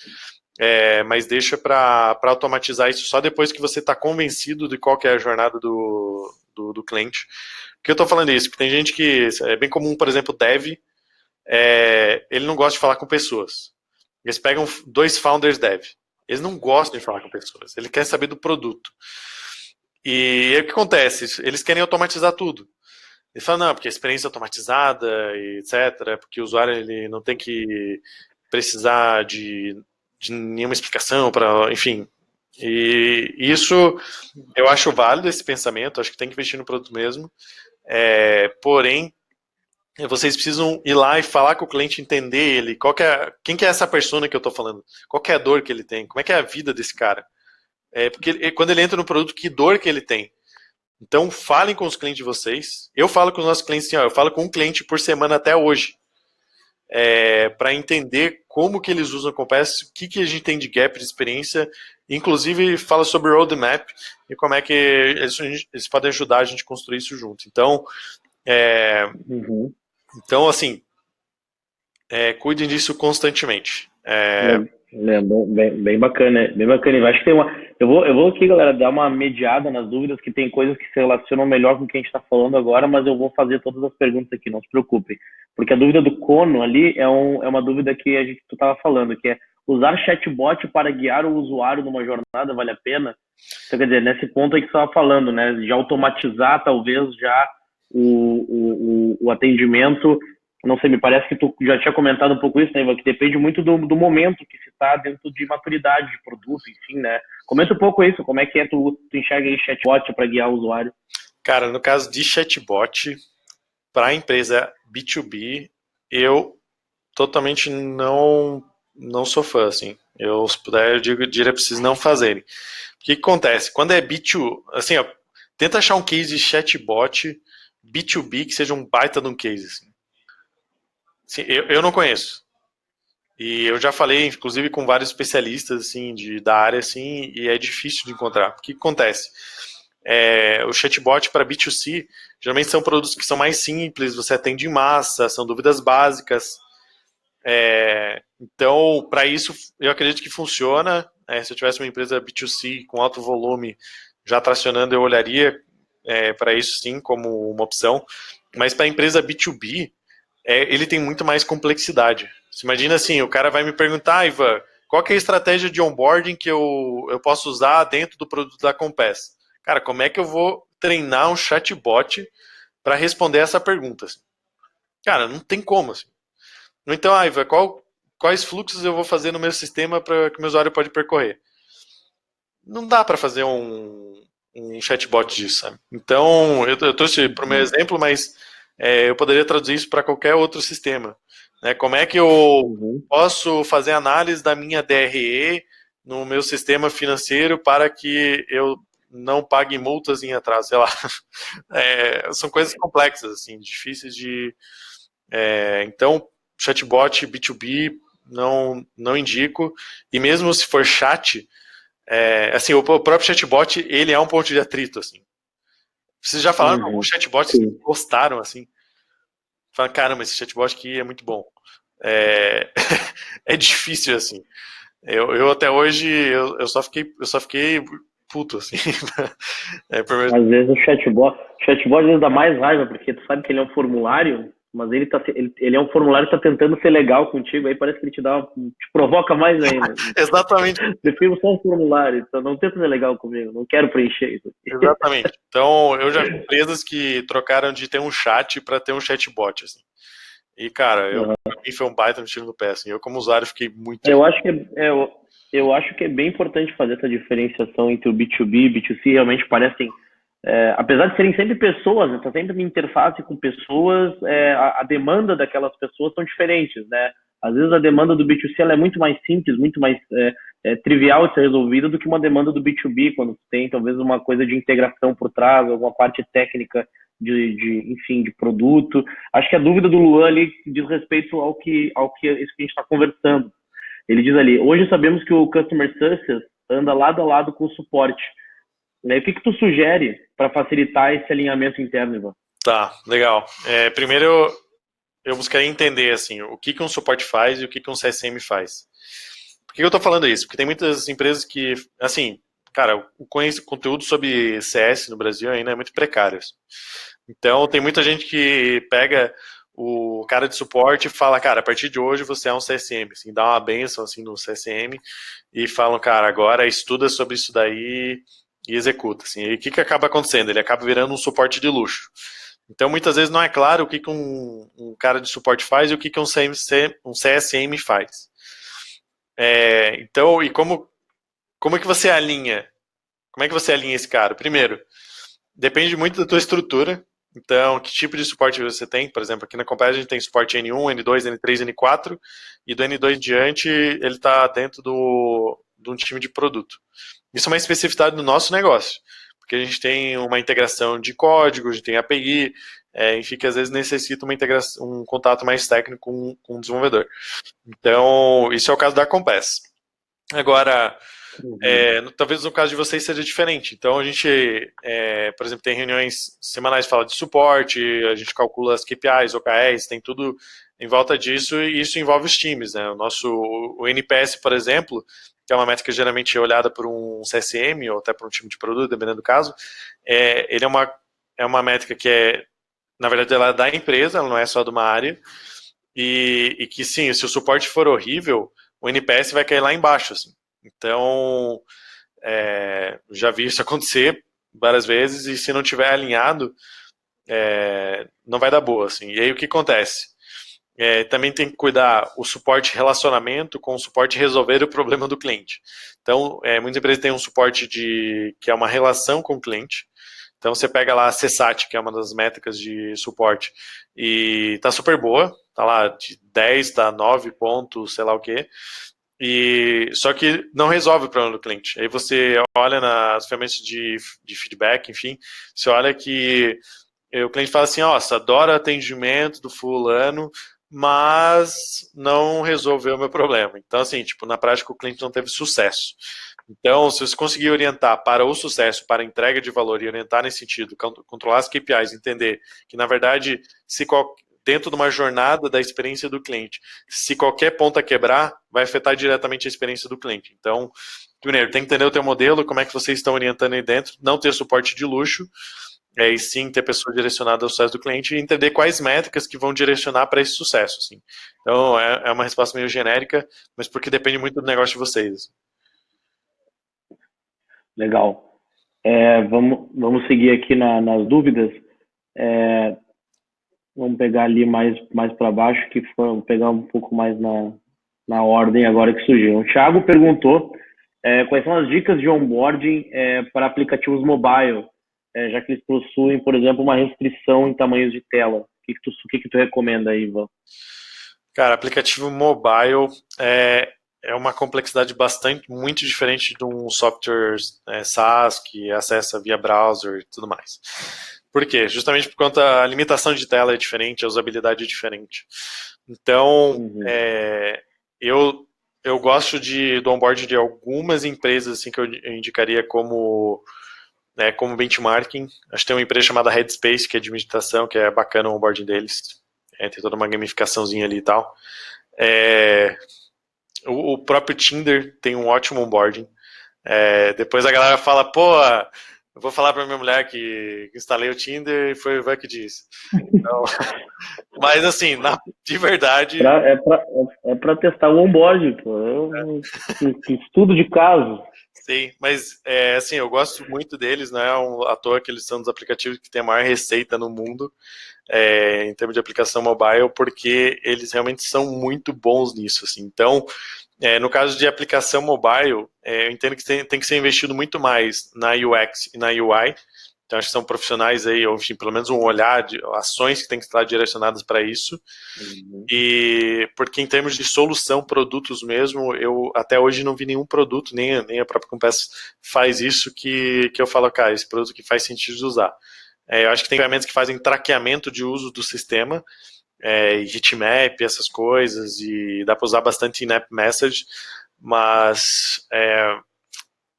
mas deixa para automatizar isso só depois que você está convencido de qual que é a jornada do cliente. Por que eu estou falando isso? Porque tem gente que, é bem comum, por exemplo, dev, ele não gosta de falar com pessoas. Eles pegam 2 founders dev. Eles não gostam de falar com pessoas. Ele quer saber do produto. E aí, o que acontece? Eles querem automatizar tudo. Ele fala, não, porque a experiência é automatizada, e etc., porque o usuário ele não tem que precisar de nenhuma explicação para, enfim. E isso eu acho válido esse pensamento, acho que tem que investir no produto mesmo. Porém, vocês precisam ir lá e falar com o cliente, entender ele, quem que é essa persona que eu estou falando, qual que é a dor que ele tem, como é que é a vida desse cara. Porque quando ele entra no produto, que dor que ele tem. Então, falem com os clientes de vocês. Eu falo com os nossos clientes assim, ó, eu falo com um cliente por semana até hoje, para entender como que eles usam o Compass, o que a gente tem de gap de experiência, inclusive fala sobre o roadmap e como é que eles podem ajudar a gente a construir isso junto. Então, então assim, cuidem disso constantemente. Bem bacana, bem bacana. Eu acho que tem eu vou aqui, galera, dar uma mediada nas dúvidas, que tem coisas que se relacionam melhor com o que a gente está falando agora, mas eu vou fazer todas as perguntas aqui, não se preocupem. Porque a dúvida do Kono ali é uma dúvida que tu estava falando, que é usar chatbot para guiar o usuário numa jornada vale a pena? Então, quer dizer, nesse ponto aí que você estava falando, né, de automatizar talvez já o atendimento. Não sei, me parece que tu já tinha comentado um pouco isso, né, Ivan, que depende muito do momento que se está dentro de maturidade de produto, enfim, né? Comenta um pouco isso, como é que tu enxerga aí chatbot para guiar o usuário? Cara, no caso de chatbot, para a empresa B2B, eu totalmente não sou fã, assim. Eu, se puder, eu diria para vocês não fazerem. O que acontece? Quando é B2, assim, ó, tenta achar um case de chatbot B2B que seja um baita de um case, assim. Assim, eu não conheço. E eu já falei, inclusive, com vários especialistas assim, da área, assim, e é difícil de encontrar. O que acontece? O chatbot para B2C, geralmente são produtos que são mais simples, você atende em massa, são dúvidas básicas. Então, para isso, eu acredito que funciona. Se eu tivesse uma empresa B2C com alto volume já tracionando, eu olharia para isso sim como uma opção. Mas para a empresa B2B, ele tem muito mais complexidade. Você imagina assim, o cara vai me perguntar, Ivan, qual que é a estratégia de onboarding que eu posso usar dentro do produto da Compass? Cara, como é que eu vou treinar um chatbot para responder essa pergunta? Assim? Cara, não tem como. Assim. Então, Ivan, quais fluxos eu vou fazer no meu sistema para que o meu usuário pode percorrer? Não dá para fazer um chatbot disso, sabe? Então, eu trouxe para o meu exemplo, mas eu poderia traduzir isso para qualquer outro sistema. Né? Como é que eu posso fazer análise da minha DRE no meu sistema financeiro para que eu não pague multas em atraso, sei lá. São coisas complexas, assim, difíceis de... então, chatbot B2B não indico, e mesmo se for chat, assim, o próprio chatbot, ele é um ponto de atrito, assim. Vocês já falaram com alguns chatbots que gostaram, assim? Falaram, caramba, esse chatbot aqui é muito bom. É difícil, assim. Eu até hoje, eu só fiquei puto, assim. Às vezes o chatbot às vezes dá mais raiva, porque tu sabe que ele é um formulário, mas ele é um formulário que tá tentando ser legal contigo, aí parece que ele te provoca mais ainda. Exatamente. Prefiro só um formulário, então não tenta ser legal comigo, não quero preencher isso. Exatamente. Então, eu já vi empresas que trocaram de ter um chat para ter um chatbot, assim. E, cara, pra mim foi um baita no tiro no pé, assim. Eu, como usuário, fiquei muito... Eu acho que é bem importante fazer essa diferenciação entre o B2B e B2C, realmente parecem... apesar de serem sempre pessoas, né, tá sempre em interface com pessoas, a demanda daquelas pessoas são diferentes, né? Às vezes a demanda do B2C ela é muito mais simples, muito mais trivial de ser resolvida do que uma demanda do B2B, quando tem talvez uma coisa de integração por trás, alguma parte técnica enfim, de produto. Acho que a dúvida do Luan ali diz respeito ao que isso que a gente está conversando. Ele diz ali, hoje sabemos que o Customer Success anda lado a lado com o suporte. O que tu sugere para facilitar esse alinhamento interno, Ivan? Tá, legal. Primeiro, eu buscaria entender assim, o que um suporte faz e o que um CSM faz. Por que eu tô falando isso? Porque tem muitas empresas que, assim, cara, o conteúdo sobre CS no Brasil ainda é muito precário. Então, tem muita gente que pega o cara de suporte e fala, cara, a partir de hoje você é um CSM, assim, dá uma benção assim, no CSM e falam, cara, agora estuda sobre isso daí e executa. Assim. E o que acaba acontecendo? Ele acaba virando um suporte de luxo. Então, muitas vezes não é claro o que um cara de suporte faz e o que um CSM faz. Então, e como é que você alinha? Como é que você alinha esse cara? Primeiro, depende muito da tua estrutura. Então, que tipo de suporte você tem? Por exemplo, aqui na Compass a gente tem suporte N1, N2, N3, N4, e do N2 em diante ele está dentro de um time de produto. Isso é uma especificidade do nosso negócio, porque a gente tem uma integração de código, a gente tem API, enfim, que às vezes necessita uma integração, um contato mais técnico com o desenvolvedor. Então, isso é o caso da Compass. Agora, talvez no caso de vocês seja diferente. Então, a gente, por exemplo, tem reuniões semanais que fala de suporte, a gente calcula as KPIs, OKRs, tem tudo em volta disso, e isso envolve os times, né? O NPS, por exemplo, que é uma métrica geralmente olhada por um CSM ou até por um time de produto, dependendo do caso, ele é uma métrica que na verdade, ela é da empresa, ela não é só de uma área, e que sim, se o suporte for horrível, o NPS vai cair lá embaixo, assim. Então, já vi isso acontecer várias vezes, e se não tiver alinhado, não vai dar boa, assim. E aí o que acontece? Também tem que cuidar o suporte relacionamento com o suporte resolver o problema do cliente. Então, muitas empresas têm um suporte que é uma relação com o cliente. Então, você pega lá a CSAT, que é uma das métricas de suporte, e tá super boa, tá lá de 10, dá 9 pontos, sei lá o quê. Só que não resolve o problema do cliente. Aí você olha nas ferramentas de feedback, enfim, você olha que o cliente fala assim, nossa, adoro o atendimento do fulano, mas não resolveu o meu problema. Então, assim, tipo, na prática o cliente não teve sucesso. Então, se você conseguir orientar para o sucesso, para a entrega de valor e orientar nesse sentido, controlar as KPIs, entender que, na verdade, dentro de uma jornada da experiência do cliente, se qualquer ponta quebrar, vai afetar diretamente a experiência do cliente. Então, primeiro, tem que entender o teu modelo, como é que vocês estão orientando aí dentro, não ter suporte de luxo, e sim ter pessoas direcionadas ao sucesso do cliente e entender quais métricas que vão direcionar para esse sucesso. Assim. Então, é uma resposta meio genérica, mas porque depende muito do negócio de vocês. Legal. Vamos seguir aqui nas dúvidas. Vamos pegar ali mais para baixo, vamos pegar um pouco mais na ordem agora que surgiu. O Thiago perguntou quais são as dicas de onboarding para aplicativos mobile, já que eles possuem, por exemplo, uma restrição em tamanhos de tela. O que tu recomenda aí, Ivan? Cara, aplicativo mobile é uma complexidade muito diferente de um software SaaS que acessa via browser e tudo mais. Por quê? Justamente por conta da limitação de tela é diferente, a usabilidade é diferente. Então, eu gosto do onboarding de algumas empresas assim, que eu indicaria como benchmarking. Acho que tem uma empresa chamada Headspace, que é de meditação, que é bacana o onboarding deles. Tem toda uma gamificaçãozinha ali e tal. O próprio Tinder tem um ótimo onboarding. Depois a galera fala, pô, eu vou falar pra minha mulher que instalei o Tinder e foi o Ivan que disse. Então, mas assim, de verdade... É pra testar o onboarding, pô. Estudo de caso. Sim, mas assim, eu gosto muito deles, não é à toa que eles são dos aplicativos que tem a maior receita no mundo em termos de aplicação mobile, porque eles realmente são muito bons nisso, assim. Então, no caso de aplicação mobile, eu entendo que tem que ser investido muito mais na UX e na UI. Então, acho que são profissionais aí, ou enfim, pelo menos um olhar de ações que têm que estar direcionadas para isso. E porque em termos de solução, produtos mesmo, eu até hoje não vi nenhum produto, nem a própria Compass faz isso que eu falo, cara, esse produto que faz sentido de usar. Eu acho que tem ferramentas que fazem traqueamento de uso do sistema, Heatmap, essas coisas, e dá para usar bastante in-app message, mas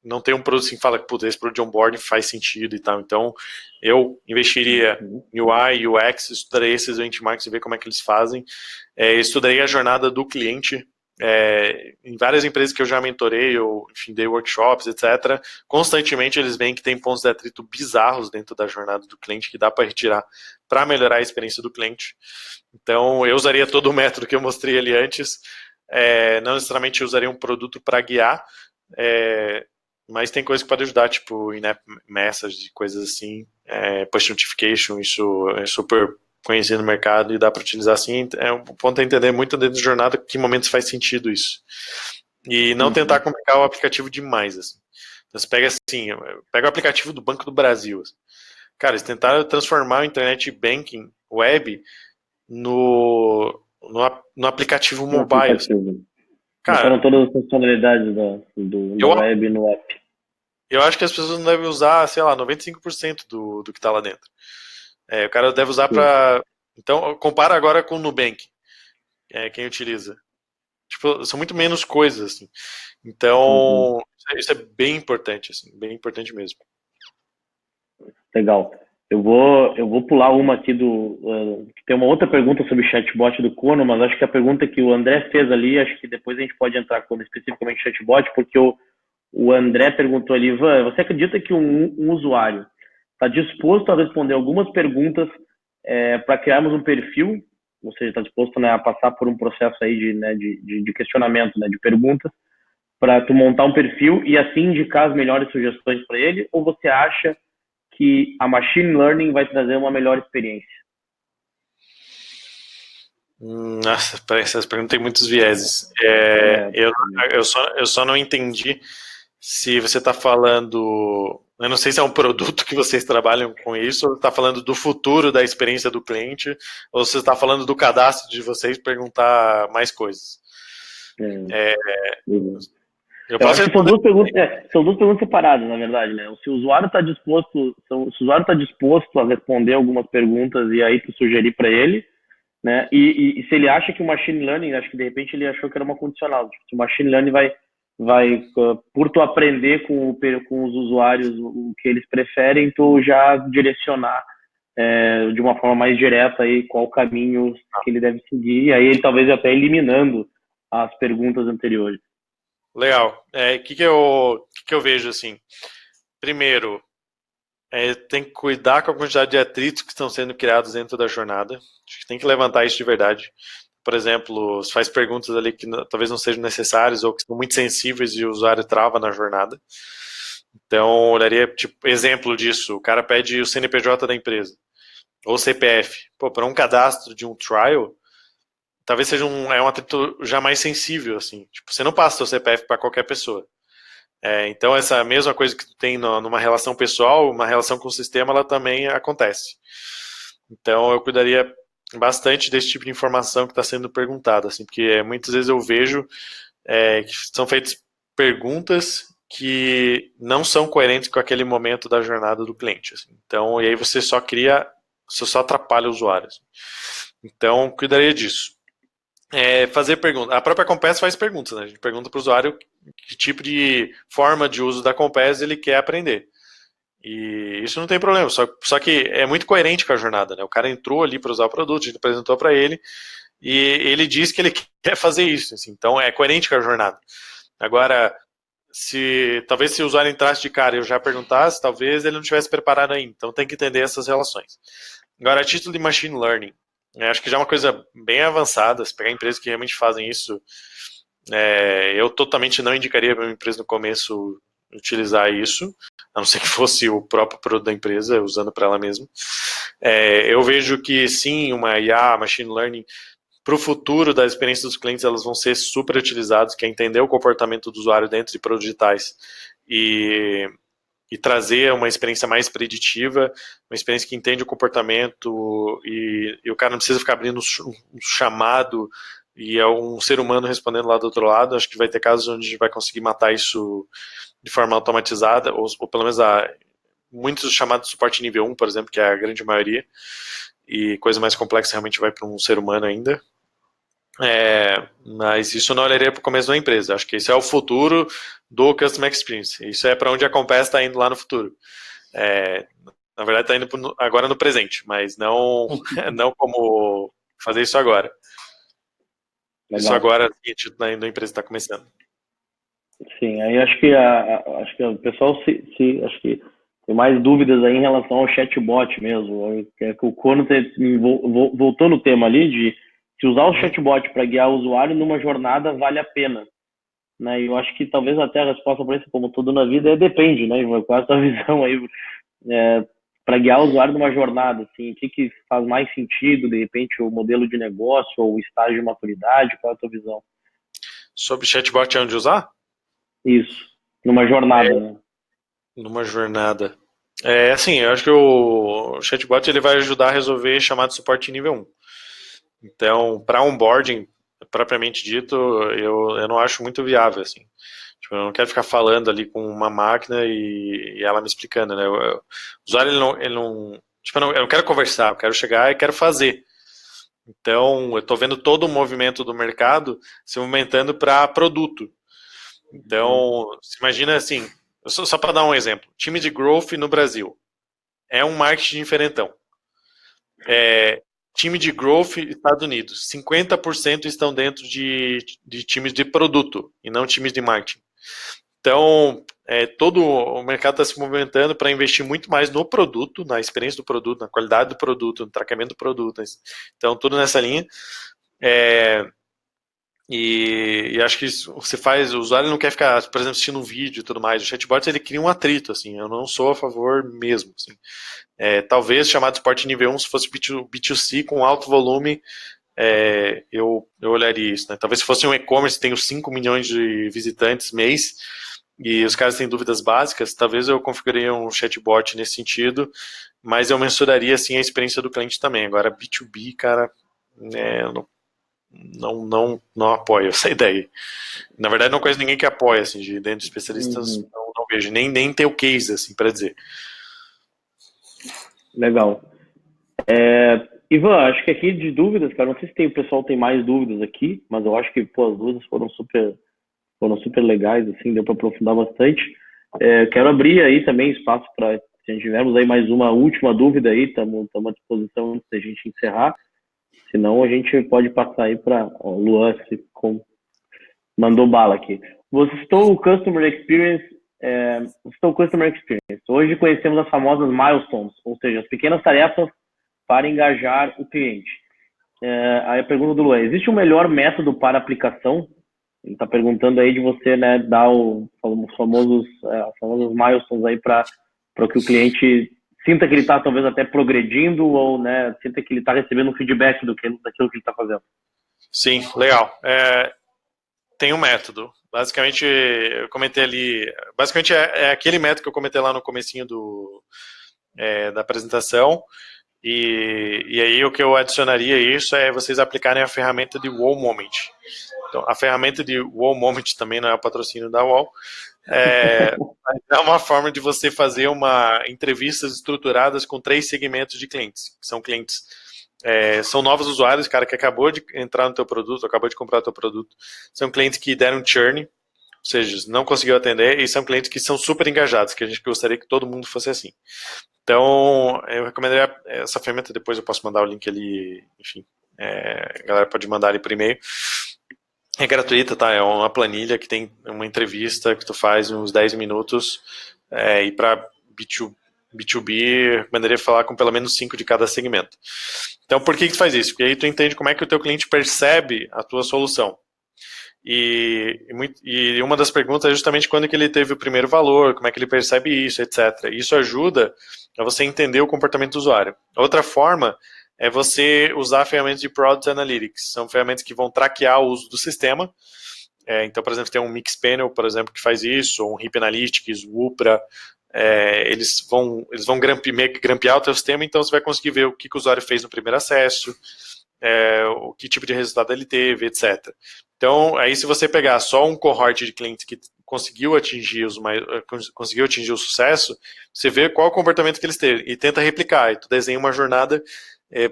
não tem um produto assim que fala que esse produto de onboarding faz sentido e tal. Então, eu investiria em UI, UX, estudaria esses benchmarks e ver como é que eles fazem. Estudaria a jornada do cliente. Em várias empresas que eu já mentorei, ou enfim, dei workshops, etc., constantemente eles veem que tem pontos de atrito bizarros dentro da jornada do cliente que dá para retirar para melhorar a experiência do cliente. Então, eu usaria todo o método que eu mostrei ali antes. Não necessariamente eu usaria um produto para guiar, mas tem coisas que podem ajudar, tipo in-app message, coisas assim, push notification, isso é super conhecido no mercado e dá para utilizar assim. O ponto é entender muito dentro da jornada que momentos faz sentido isso. E não tentar complicar o aplicativo demais, assim. Então, você pega assim, pega o aplicativo do Banco do Brasil. Assim. Cara, eles tentaram transformar o Internet Banking Web no aplicativo mobile. Assim. Cara, todas as funcionalidades da web no app. Eu acho que as pessoas não devem usar, sei lá, 95% do que está lá dentro. O cara deve usar para... Então, compara agora com o Nubank, quem utiliza. Tipo, são muito menos coisas, assim. Então, isso é bem importante, assim, bem importante mesmo. Legal. Eu vou pular uma aqui tem uma outra pergunta sobre chatbot do Kono, mas acho que a pergunta que o André fez ali, acho que depois a gente pode entrar especificamente chatbot, porque o André perguntou ali, Ivan, você acredita que um usuário está disposto a responder algumas perguntas para criarmos um perfil, ou seja, está disposto, né, a passar por um processo aí de questionamento, né, de perguntas, para tu montar um perfil e assim indicar as melhores sugestões para ele, ou você acha que a machine learning vai trazer uma melhor experiência? Nossa, essas perguntas têm muitos vieses. Eu só não entendi se você está falando... Eu não sei se é um produto que vocês trabalham com isso, ou está falando do futuro da experiência do cliente, ou se está falando do cadastro de vocês perguntar mais coisas. Eu acho que são duas perguntas separadas, na verdade, né? Se o usuário está disposto a responder algumas perguntas e aí tu sugerir para ele, né? E se ele acha que o machine learning, acho que de repente ele achou que era uma condicional, tipo, se o machine learning vai por tu aprender com os usuários o que eles preferem, tu já direcionar de uma forma mais direta aí qual caminho que ele deve seguir, e aí ele talvez até eliminando as perguntas anteriores. Legal. O que eu vejo assim? Primeiro, tem que cuidar com a quantidade de atritos que estão sendo criados dentro da jornada. Acho que tem que levantar isso de verdade. Por exemplo, se faz perguntas ali que talvez não sejam necessárias ou que são muito sensíveis e o usuário trava na jornada. Então, olharia, tipo, exemplo disso, o cara pede o CNPJ da empresa, ou CPF. Para um cadastro de um trial, talvez seja um atrito já mais sensível, assim. Tipo, você não passa seu CPF para qualquer pessoa. Então, essa mesma coisa que tu tem numa relação pessoal, uma relação com o sistema, ela também acontece. Então, eu cuidaria bastante desse tipo de informação que está sendo perguntada, assim, porque muitas vezes eu vejo que são feitas perguntas que não são coerentes com aquele momento da jornada do cliente. Assim. Então, e aí você só atrapalha o usuário. Assim. Então, cuidaria disso. Fazer perguntas. A própria Compass faz perguntas, né? A gente pergunta para o usuário que tipo de forma de uso da Compass ele quer aprender. E isso não tem problema, só que é muito coerente com a jornada, né? O cara entrou ali para usar o produto, a gente apresentou para ele, e ele diz que ele quer fazer isso, assim, então é coerente com a jornada. Agora, talvez se o usuário entrasse de cara e eu já perguntasse, talvez ele não tivesse preparado ainda, então tem que entender essas relações. Agora, a título de machine learning, acho que já é uma coisa bem avançada, se pegar empresas que realmente fazem isso, eu totalmente não indicaria para uma empresa no começo utilizar isso, a não ser que fosse o próprio produto da empresa, usando para ela mesma. Eu vejo que sim, uma IA, machine learning, para o futuro da experiência dos clientes, elas vão ser super utilizadas, que é entender o comportamento do usuário dentro de produtos digitais e trazer uma experiência mais preditiva, uma experiência que entende o comportamento e o cara não precisa ficar abrindo um chamado e é um ser humano respondendo lá do outro lado. Acho que vai ter casos onde a gente vai conseguir matar isso de forma automatizada, ou pelo menos muitos chamados de suporte nível 1, por exemplo, que é a grande maioria, e coisa mais complexa realmente vai para um ser humano ainda. Mas isso não olharia para o começo da empresa. Acho que isso é o futuro do Customer Experience. Isso é para onde a Compass está indo lá no futuro. Na verdade, está indo agora no presente, mas não como fazer isso agora. Legal. Isso agora, a empresa está começando. Sim, aí acho que o pessoal acho que tem mais dúvidas aí em relação ao chatbot mesmo. O Kono voltou no tema ali de se usar o chatbot para guiar o usuário numa jornada vale a pena. Né? E eu acho que talvez até a resposta para isso, como tudo na vida, depende, né? Qual é a sua visão aí? para guiar o usuário numa jornada, assim, o que faz mais sentido, de repente, o modelo de negócio ou o estágio de maturidade, qual é a tua visão? Sobre chatbot é onde usar? Isso, numa jornada, né? Numa jornada. Assim, eu acho que o chatbot ele vai ajudar a resolver chamado de suporte nível 1. Então, para onboarding, propriamente dito, eu não acho muito viável, assim. Tipo, eu não quero ficar falando ali com uma máquina e ela me explicando, né? O usuário, tipo, eu não quero conversar, eu quero chegar e quero fazer. Então, eu estou vendo todo o movimento do mercado se movimentando para produto. Então, se imagina assim, só para dar um exemplo, time de growth no Brasil é um marketing diferentão. Time de growth Estados Unidos, 50% estão dentro de times de produto e não times de marketing. Então, todo o mercado está se movimentando para investir muito mais no produto, na experiência do produto, na qualidade do produto, no tratamento do produto. Então, tudo nessa linha. E acho que você faz, o usuário não quer ficar, por exemplo, assistindo um vídeo e tudo mais. O chatbot ele cria um atrito, assim. Eu não sou a favor mesmo. Assim. Talvez chamado de suporte nível 1, se fosse B2C com alto volume, eu olharia isso. Né? Talvez se fosse um e-commerce, tem os 5 milhões de visitantes mês e os caras têm dúvidas básicas, talvez eu configuraria um chatbot nesse sentido, mas eu mensuraria assim a experiência do cliente também. Agora, B2B, cara, eu não apoio essa ideia. Na verdade, não conheço ninguém que apoia, assim, de dentro de especialistas, não vejo, nem tem o case, assim, para dizer. Legal. Ivan, acho que aqui de dúvidas, cara, não sei se o pessoal tem mais dúvidas aqui, mas eu acho que, pô, as dúvidas foram super legais, assim, deu para aprofundar bastante. Quero abrir aí também espaço para, se tivermos aí mais uma última dúvida aí, estamos à disposição antes da gente encerrar. Senão a gente pode passar aí para o Luan, mandou bala aqui. Você citou o Customer Experience. Hoje conhecemos as famosas milestones, ou seja, as pequenas tarefas para engajar o cliente. Aí a pergunta do Luan: existe um melhor método para aplicação? Ele está perguntando aí de você, né, dar os famosos milestones aí para que o cliente sinta que ele está talvez até progredindo ou, né, sinta que ele está recebendo um feedback daquilo que ele está fazendo. Sim, legal. Tem um método. Basicamente, eu comentei ali. Basicamente, é aquele método que eu comentei lá no comecinho da apresentação. E aí o que eu adicionaria a isso é vocês aplicarem a ferramenta de Wow Moment. Então, a ferramenta de Wow Moment também não é o patrocínio da Wow. É uma forma de você fazer entrevistas estruturadas com 3 segmentos de clientes, que são clientes, são novos usuários, cara que acabou de entrar no teu produto, acabou de comprar o teu produto, são clientes que deram churn, ou seja, não conseguiu atender, e são clientes que são super engajados, que a gente gostaria que todo mundo fosse assim. Então, eu recomendaria essa ferramenta, depois eu posso mandar o link ali, enfim, a galera pode mandar ali por e-mail. É gratuita, tá? É uma planilha que tem uma entrevista que tu faz em uns 10 minutos, e para B2B, recomendaria falar com pelo menos 5 de cada segmento. Então, por que tu faz isso? Porque aí tu entende como é que o teu cliente percebe a tua solução. E uma das perguntas é justamente quando que ele teve o primeiro valor, como é que ele percebe isso, etc. Isso ajuda a você entender o comportamento do usuário. Outra forma é você usar ferramentas de Product Analytics. São ferramentas que vão traquear o uso do sistema. Então, por exemplo, tem um Mixpanel, por exemplo, que faz isso, ou um Hip Analytics, o Upra. Eles vão grampear o teu sistema, então você vai conseguir ver o que o usuário fez no primeiro acesso, o que tipo de resultado ele teve, etc. Então, aí se você pegar só um cohort de clientes que conseguiu atingir o sucesso, você vê qual o comportamento que eles teve e tenta replicar. E tu desenha uma jornada,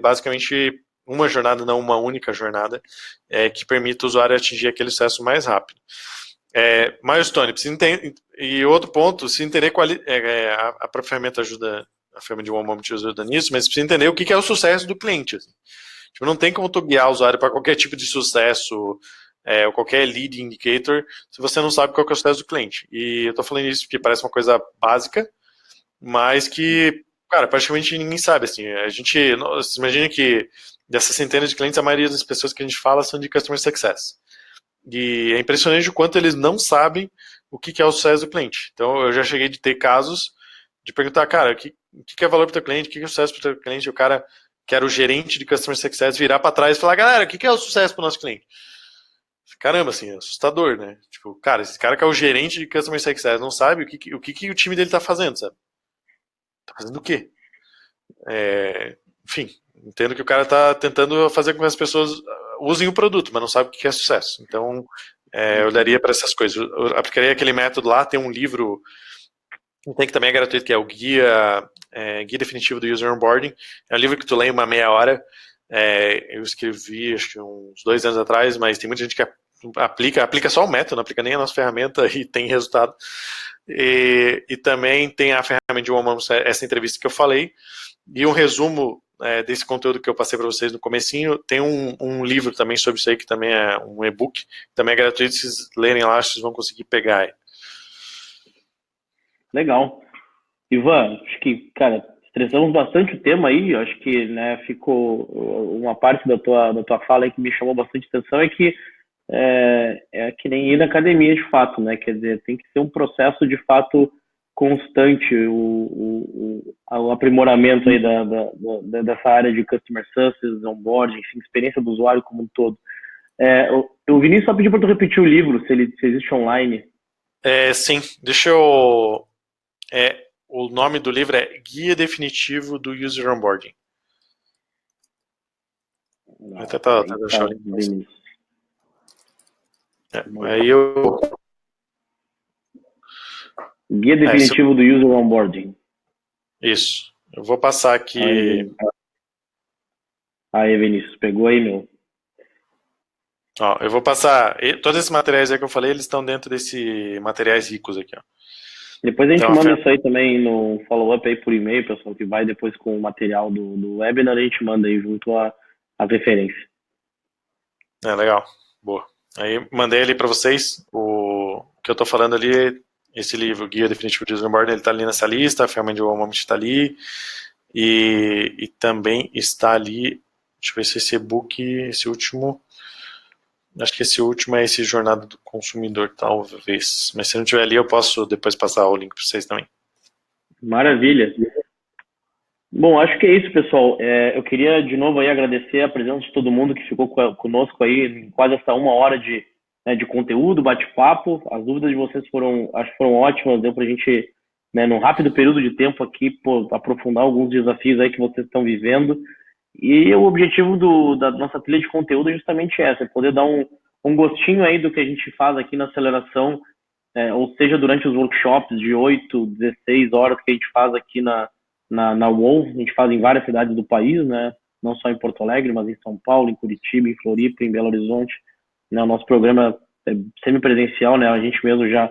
basicamente uma jornada, não uma única jornada, que permita o usuário atingir aquele sucesso mais rápido. Milestone, e outro ponto, se entender a própria ferramenta ajuda, a ferramenta de One Moment ajuda nisso, mas precisa entender o que é o sucesso do cliente. Assim. Tipo, não tem como tu guiar o usuário para qualquer tipo de sucesso, ou qualquer lead indicator, se você não sabe qual é o sucesso do cliente. E eu estou falando isso porque parece uma coisa básica, mas que, cara, praticamente ninguém sabe. Assim, você imagina que dessas centenas de clientes, a maioria das pessoas que a gente fala são de Customer Success. E é impressionante o quanto eles não sabem o que é o sucesso do cliente. Então, eu já cheguei de ter casos de perguntar, cara, o que é valor para o teu cliente, o que é sucesso para o teu cliente, o cara que era o gerente de Customer Success virar para trás e falar, galera, o que é o sucesso para o nosso cliente? Caramba, assim, é assustador, né? Tipo, cara, esse cara que é o gerente de Customer Success não sabe o que o time dele tá fazendo, sabe? Tá fazendo o quê? Enfim, entendo que o cara tá tentando fazer com que as pessoas usem o produto, mas não sabe o que é sucesso. Então, eu olharia para essas coisas. Eu aplicaria aquele método lá, tem um livro, tem que também é gratuito, que é o Guia Definitivo do User Onboarding. É um livro que tu lê em uma meia hora. Eu escrevi, acho que uns 2 anos atrás, mas tem muita gente que aplica só o método, não aplica nem a nossa ferramenta e tem resultado. E também tem a ferramenta de One, essa entrevista que eu falei, e um resumo desse conteúdo que eu passei para vocês no comecinho. Tem um livro também sobre isso aí, que também é um e-book, também é gratuito, se vocês lerem lá, vocês vão conseguir pegar. Legal. Ivan, acho que, cara, estressamos bastante o tema aí, acho que, né, ficou uma parte da tua fala aí que me chamou bastante atenção, é que é que nem ir na academia de fato, né? Quer dizer, tem que ser um processo de fato constante, o aprimoramento aí dessa área de Customer Success, onboarding, enfim, experiência do usuário como um todo. O Vinícius só pediu para tu repetir o livro, se existe online. Sim, deixa eu... o nome do livro é Guia Definitivo do User Onboarding. Vou até deixar o link. Aí eu... Guia Definitivo do User Onboarding. Isso. Eu vou passar aqui... Aí, Vinícius, pegou aí, meu? Ó, eu vou passar... Todos esses materiais aí que eu falei, eles estão dentro desses materiais ricos aqui, ó. Depois a gente manda isso aí também no follow-up aí por e-mail, pessoal, que vai depois com o material do webinar, a gente manda aí junto a referência. Legal. Boa. Aí mandei ali para vocês o que eu tô falando ali, esse livro, Guia Definitivo de User Onboarding, ele tá ali nessa lista, a ferramenta de One Moment está ali, e também está ali, deixa eu ver se esse e-book, esse último, acho que esse último é esse Jornada do Consumidor, talvez, mas se não tiver ali eu posso depois passar o link para vocês também. Maravilha. Bom, acho que é isso, pessoal. Eu queria de novo aí agradecer a presença de todo mundo que ficou conosco aí em quase essa 1 hora de conteúdo, bate-papo. As dúvidas de vocês foram ótimas, deu pra gente, né, num rápido período de tempo aqui, aprofundar alguns desafios aí que vocês estão vivendo. E o objetivo da nossa trilha de conteúdo é justamente essa, é poder dar um gostinho aí do que a gente faz aqui na aceleração, ou seja, durante os workshops de 8, 16 horas que a gente faz aqui na UOL. A gente faz em várias cidades do país, né? Não só em Porto Alegre, mas em São Paulo, em Curitiba, em Floripa, em Belo Horizonte. Né? O nosso programa é semipresencial, né? A gente mesmo já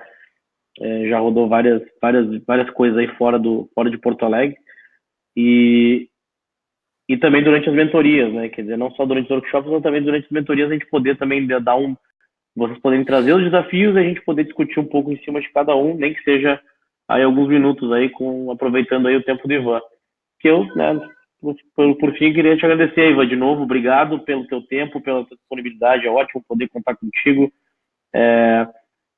rodou várias coisas aí fora de Porto Alegre. E também durante as mentorias, né? Quer dizer, não só durante os workshops, mas também durante as mentorias a gente poder também dar vocês poderem trazer os desafios e a gente poder discutir um pouco em cima de cada um, nem que seja aí alguns minutos aí, aproveitando aí o tempo do Ivan. Que eu, né, por fim, queria te agradecer, Ivan, de novo. Obrigado pelo teu tempo, pela tua disponibilidade. É ótimo poder contar contigo.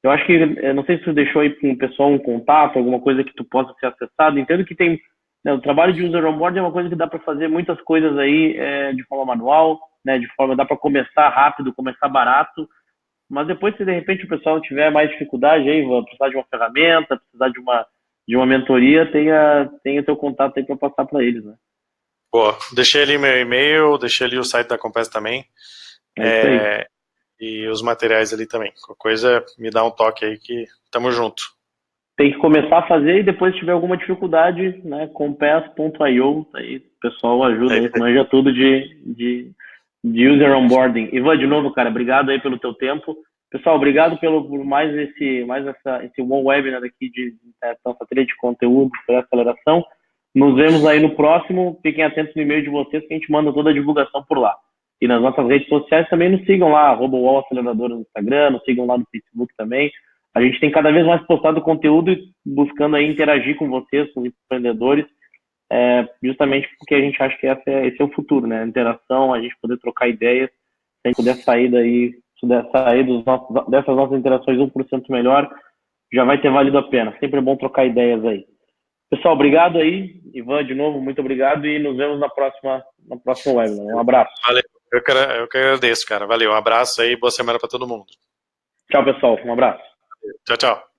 Eu acho que, não sei se tu deixou aí com o pessoal um contato, alguma coisa que tu possa ser acessado. Entendo que tem, né, o trabalho de user onboard é uma coisa que dá para fazer muitas coisas aí de forma manual, né, dá para começar rápido, começar barato. Mas depois, se de repente o pessoal tiver mais dificuldade aí, precisar de uma ferramenta, precisar de uma mentoria, tenha teu contato aí para passar para eles, né? Boa, deixei ali meu e-mail, deixei ali o site da Compass também. Isso aí. E os materiais ali também. Qualquer coisa, me dá um toque aí que tamo junto. Tem que começar a fazer e depois, se tiver alguma dificuldade, né, compass.io, aí o pessoal ajuda aí, manja tudo de user onboarding. Ivan, de novo, cara, obrigado aí pelo teu tempo. Pessoal, obrigado por mais esse One Webinar aqui de nossa trilha de conteúdo para aceleração. Nos vemos aí no próximo. Fiquem atentos no e-mail de vocês que a gente manda toda a divulgação por lá. E nas nossas redes sociais também nos sigam lá, @acelerador no Instagram, nos sigam lá no Facebook também. A gente tem cada vez mais postado conteúdo e buscando aí interagir com vocês, com os empreendedores, justamente porque a gente acha que esse é o futuro, né? A interação, a gente poder trocar ideias, se a gente puder sair dessas nossas interações 1% melhor, já vai ter valido a pena. Sempre é bom trocar ideias aí. Pessoal, obrigado aí. Ivan, de novo, muito obrigado e nos vemos na próxima webinar. Um abraço. Valeu. Eu que agradeço, cara. Valeu. Um abraço aí, boa semana para todo mundo. Tchau, pessoal. Um abraço. Tchau, tchau.